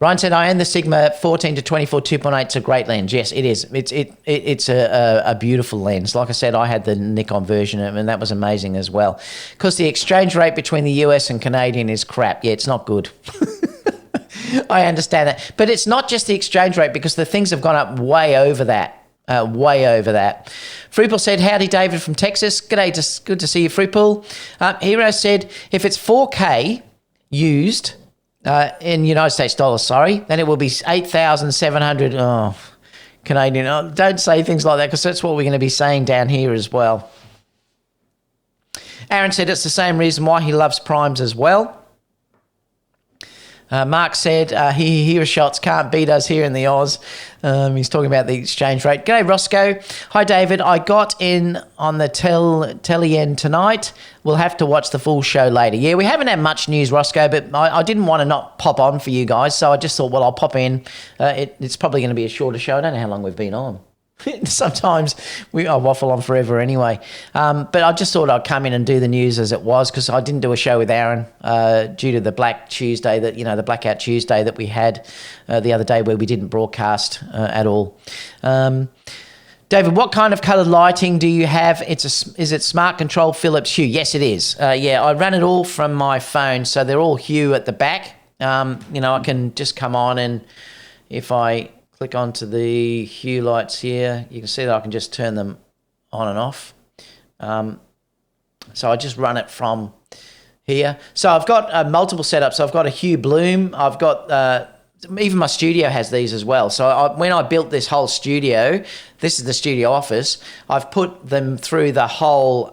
Ryan said, I own the Sigma 14 to 24 2.8. It's a great lens. Yes, it is. It's a beautiful lens. Like I said, I had the Nikon version, and that was amazing as well. Because the exchange rate between the US and Canadian is crap. Yeah, it's not good. I understand that. But it's not just the exchange rate, because the things have gone up way over that. Way over that. Fruitpool said, howdy, David from Texas. G'day, just good to see you, Fruitpool. Hero said, if it's 4K used in United States dollars, then it will be 8,700 Canadian. Oh, don't say things like that, because that's what we're going to be saying down here as well. Aaron said it's the same reason why he loves primes as well. Mark said he shots can't beat us here in the Oz. He's talking about the exchange rate. G'day, Roscoe. Hi, David. I got in on the Telly-en tonight. We'll have to watch the full show later. Yeah, we haven't had much news, Roscoe, but I didn't want to not pop on for you guys, so I just thought, well, I'll pop in. It's probably going to be a shorter show. I don't know how long we've been on. Sometimes I waffle on forever anyway. But I just thought I'd come in and do the news as it was, because I didn't do a show with Aaron due to the Black Tuesday, the Blackout Tuesday that we had the other day, where we didn't broadcast at all. David, what kind of coloured lighting do you have? Is it smart control Philips Hue? Yes, it is. Yeah, I ran it all from my phone, so they're all Hue at the back. I can just come on, and if I click onto the Hue lights here, you can see that I can just turn them on and off. So I just run it from here. So I've got multiple setups. I've got a Hue Bloom. I've got even my studio has these as well. So when I built this whole studio, this is the studio office, I've put them through the whole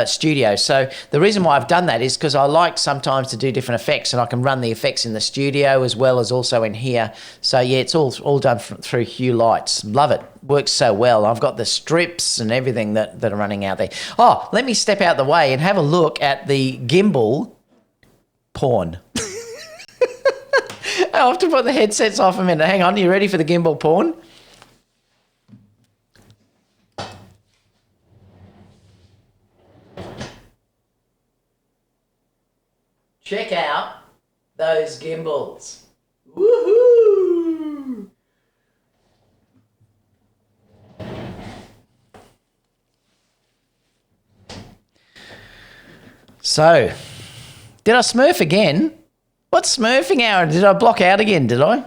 studio. So the reason why I've done that is because I like sometimes to do different effects, and I can run the effects in the studio as well as also in here. So yeah, it's all done through Hue lights. Love it. Works so well. I've got the strips and everything that are running out there. Oh, let me step out the way and have a look at the gimbal porn. I'll have to put the headsets off a minute. Hang on, you ready for the gimbal porn? Check out those gimbals. Woohoo! So, did I smurf again? What's smurfing, Aaron? Did I block out again, did I?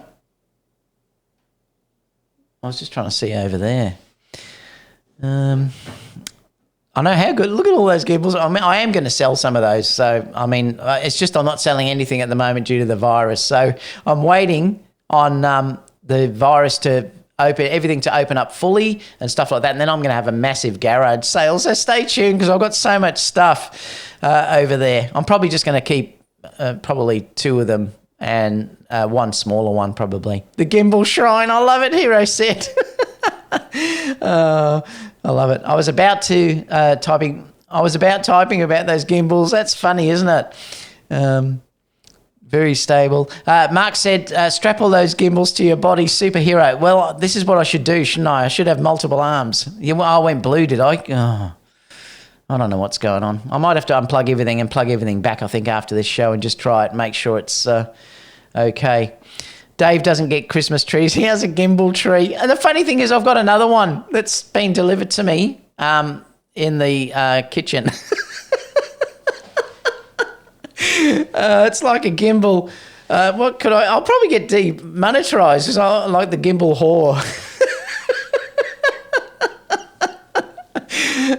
I was just trying to see over there. I know how good. Look at all those gimbals. I mean, I am going to sell some of those. So, I mean, it's just I'm not selling anything at the moment due to the virus. So, I'm waiting on the virus to everything to open up fully and stuff like that. And then I'm going to have a massive garage sale. So, stay tuned, because I've got so much stuff over there. I'm probably just going to keep probably two of them and one smaller one probably. The gimbal shrine. I love it, Hero said. I love it. I was about typing about those gimbals. That's funny, isn't it? Very stable. Mark said, strap all those gimbals to your body, superhero. Well, this is what I should do, shouldn't I? I should have multiple arms. Yeah, well, I went blue, did I? Oh, I don't know what's going on. I might have to unplug everything and plug everything back, I think, after this show and just try it, make sure it's okay. Dave doesn't get Christmas trees. He has a gimbal tree. And the funny thing is I've got another one that's been delivered to me in the kitchen. It's like a gimbal. What could I'll probably get demonetized because I like the gimbal whore.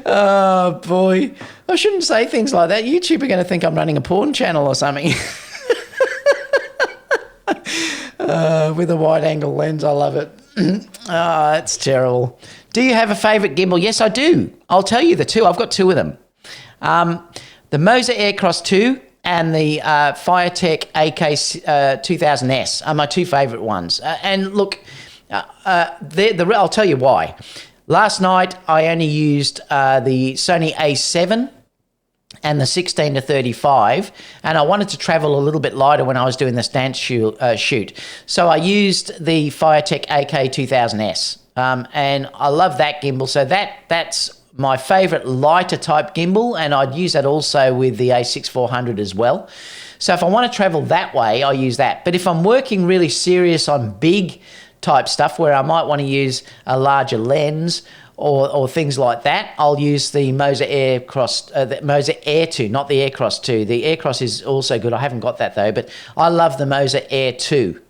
Oh, boy. I shouldn't say things like that. YouTube are going to think I'm running a porn channel or something. With a wide-angle lens. I love it. Oh, it's terrible. Do you have a favourite gimbal? Yes, I do. I'll tell you the two. I've got two of them. The Moser Aircross 2 and the Firetech AK 2000S are my two favourite ones. And look, I'll tell you why. Last night, I only used the Sony A7 and the 16-35, and I wanted to travel a little bit lighter when I was doing this dance shoot. So I used the Firetech AK 2000S, and I love that gimbal. So that's my favourite lighter type gimbal, and I'd use that also with the A6400 as well. So if I want to travel that way, I use that. But if I'm working really serious on big type stuff where I might want to use a larger lens or things like that, I'll use the Moser Aircross, the Moser Air 2, not the Aircross 2. The Aircross is also good. I haven't got that though, but I love the Moser Air 2.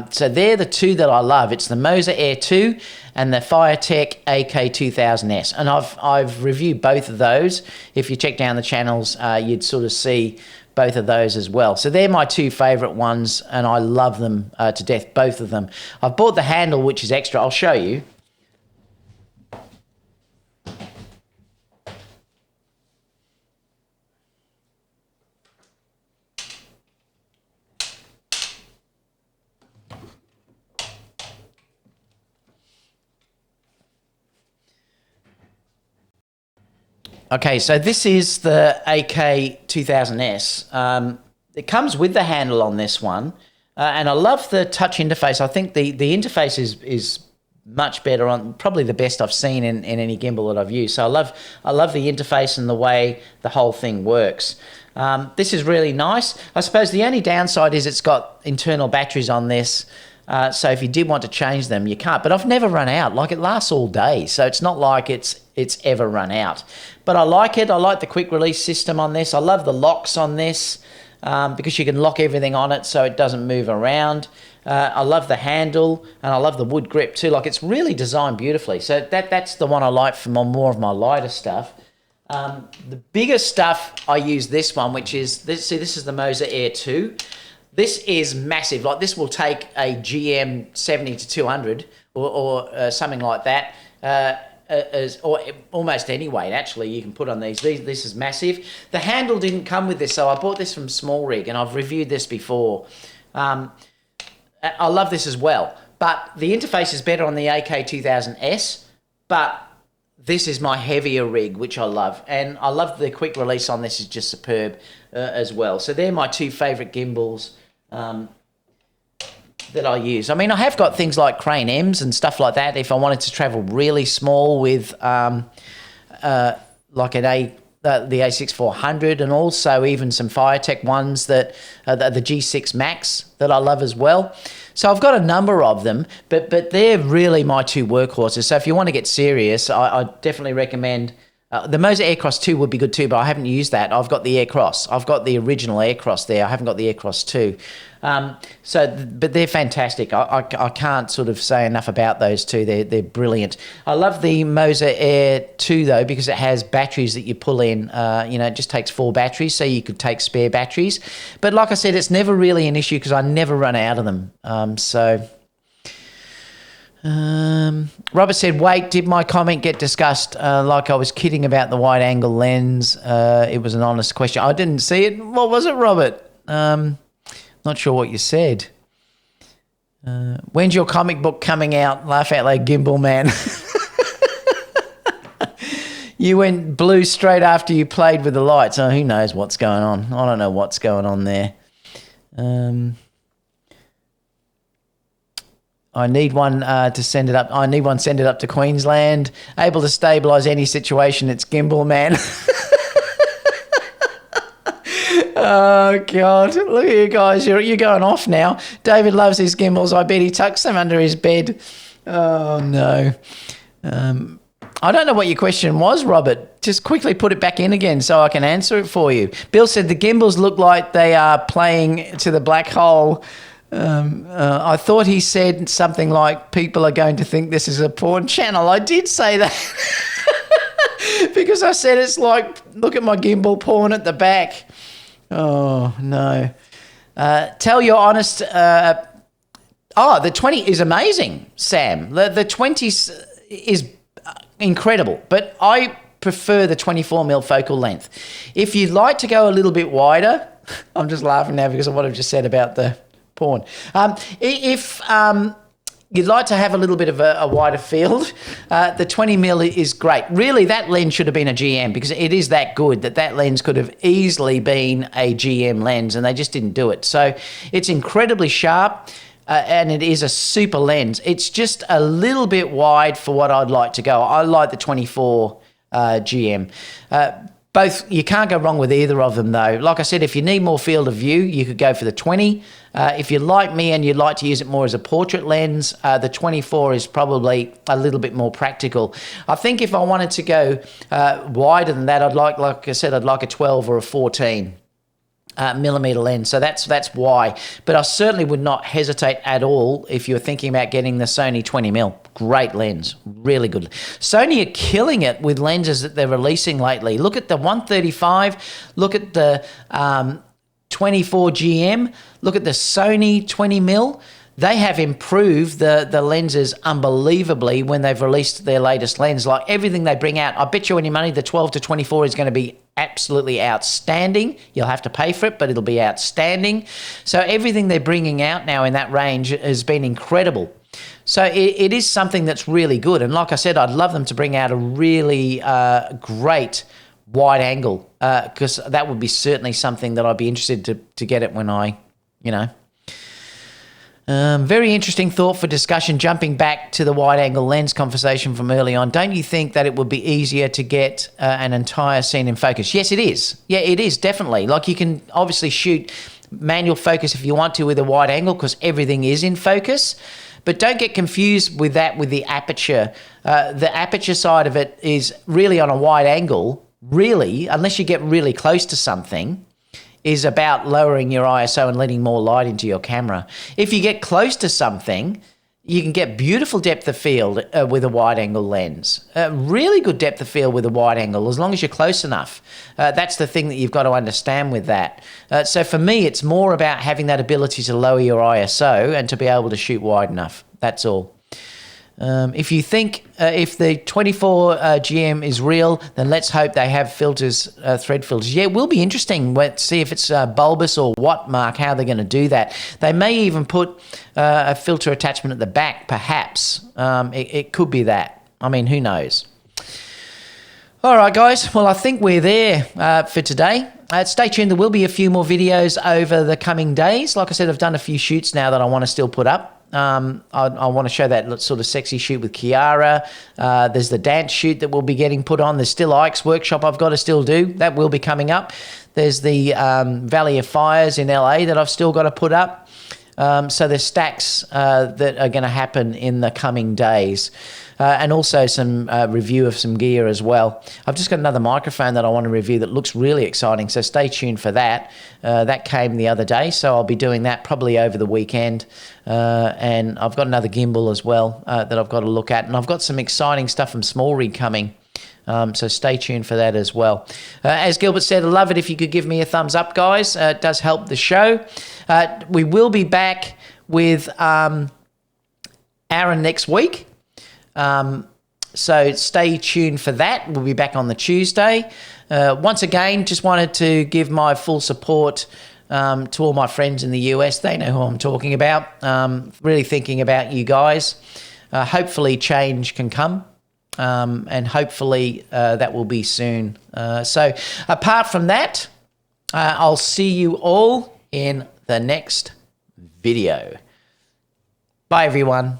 So they're the two that I love. It's the Moser Air 2 and the Firetech AK 2000S. And I've reviewed both of those. If you check down the channels, you'd sort of see both of those as well. So they're my two favourite ones, and I love them to death, both of them. I've bought the handle, which is extra. I'll show you. Okay, so this is the AK 2000S. It comes with the handle on this one, and I love the touch interface. I think the interface is much better, on probably the best I've seen in any gimbal that I've used. So I love the interface and the way the whole thing works. This is really nice. I suppose the only downside is it's got internal batteries on this. So if you did want to change them, you can't. But I've never run out. Like, it lasts all day, so it's not like it's ever run out. But I like it. I like the quick release system on this. I love the locks on this because you can lock everything on it so it doesn't move around. I love the handle, and I love the wood grip too. Like, it's really designed beautifully. So that's the one I like for more of my lighter stuff. The bigger stuff, I use this one, which is this. See, this is the Moser Air 2. This is massive. Like, this will take a GM 70-200 or something like that, or almost any weight, actually, you can put on these. This is massive. The handle didn't come with this, so I bought this from Small Rig, and I've reviewed this before. I love this as well, but the interface is better on the AK 2000S, but this is my heavier rig, which I love, and I love the quick release on this is just superb as well. So they're my two favourite gimbals that I use. I mean, I have got things like Crane M's and stuff like that if I wanted to travel really small with like the A6400, and also even some Firetech ones that the G6 Max that I love as well. So I've got a number of them, but they're really my two workhorses. So if you want to get serious, I definitely recommend the Moser Aircross 2 would be good too, but I haven't used that. I've got the Aircross. I've got the original Aircross there. I haven't got the Aircross 2. But they're fantastic. I can't sort of say enough about those two. They're brilliant. I love the Moser Air 2 though, because it has batteries that you pull in. It just takes 4 batteries, so you could take spare batteries. But like I said, it's never really an issue because I never run out of them. Robert said, wait, did my comment get discussed? Like I was kidding about the wide angle lens. It was an honest question. I didn't see it. What was it, Robert? Not sure what you said. When's your comic book coming out? Laugh out loud, Gimbal Man. You went blue straight after you played with the lights. Oh, who knows what's going on? I don't know what's going on there. I need one to send it up. I need one send it up to Queensland. Able to stabilise any situation. It's gimbal, man. Oh, God. Look at you guys. You're going off now. David loves his gimbals. I bet he tucks them under his bed. Oh, no. I don't know what your question was, Robert. Just quickly put it back in again so I can answer it for you. Bill said the gimbals look like they are playing to the black hole. I thought he said something like people are going to think this is a porn channel. I did say that because I said it's like, look at my gimbal porn at the back. Oh, no. Tell your honest... the 20 is amazing, Sam. The 20 is incredible, but I prefer the 24mm focal length. If you'd like to go a little bit wider, I'm just laughing now because of what I've just said about the porn. If you'd like to have a little bit of a wider field, the 20mm is great. Really, that lens should have been a GM because it is that good that lens could have easily been a GM lens and they just didn't do it. So it's incredibly sharp. And it is a super lens. It's just a little bit wide for what I'd like to go. I like the 24 GM. Both, you can't go wrong with either of them though. Like I said, if you need more field of view, you could go for the 20. If you're like me and you'd like to use it more as a portrait lens, the 24 is probably a little bit more practical. I think if I wanted to go wider than that, like I said, I'd like a 12 or a 14. Millimeter lens, so that's why. But I certainly would not hesitate at all if you're thinking about getting the Sony 20mm. Great lens, really good. Sony are killing it with lenses that they're releasing lately. Look at the 135, look at the 24 GM, look at the Sony 20mm. They have improved the lenses unbelievably when they've released their latest lens. Like everything they bring out, I bet you any money the 12-24 is going to be absolutely outstanding. You'll have to pay for it, but it'll be outstanding. So everything they're bringing out now in that range has been incredible. So it is something that's really good. And like I said, I'd love them to bring out a really great wide angle because that would be certainly something that I'd be interested to get it when I, very interesting thought for discussion, jumping back to the wide-angle lens conversation from early on. Don't you think that it would be easier to get an entire scene in focus? Yes, it is. Yeah, it is, definitely. Like you can obviously shoot manual focus if you want to with a wide angle because everything is in focus. But don't get confused with that with the aperture. The aperture side of it is really on a wide angle, really, unless you get really close to something, is about lowering your ISO and letting more light into your camera. If you get close to something, you can get beautiful depth of field with a wide-angle lens. Really good depth of field with a wide angle, as long as you're close enough. That's the thing that you've got to understand with that. So for me, it's more about having that ability to lower your ISO and to be able to shoot wide enough. That's all. If you think if the 24 GM is real, then let's hope they have filters, thread filters. Yeah, it will be interesting. Let's see if it's bulbous or what, Mark, how they're going to do that. They may even put a filter attachment at the back, perhaps. It could be that. I mean, who knows? All right, guys. Well, I think we're there for today. Stay tuned. There will be a few more videos over the coming days. Like I said, I've done a few shoots now that I want to still put up. I want to show that sort of sexy shoot with Kiara. There's the dance shoot that will be getting put on. There's still Ike's workshop I've got to still do. That will be coming up. There's the Valley of Fires in LA that I've still got to put up. So there's stacks that are going to happen in the coming days. And also some review of some gear as well. I've just got another microphone that I want to review that looks really exciting, so stay tuned for that. That came the other day, so I'll be doing that probably over the weekend. And I've got another gimbal as well that I've got to look at. And I've got some exciting stuff from Small Rig coming. So stay tuned for that as well. As Gilbert said, I'd love it if you could give me a thumbs up, guys. It does help the show. We will be back with Aaron next week. So stay tuned for that. We'll be back on the Tuesday. Once again, just wanted to give my full support to all my friends in the US. They know who I'm talking about. Really thinking about you guys. Hopefully change can come. And hopefully that will be soon. So apart from that, I'll see you all in the next video. Bye, everyone.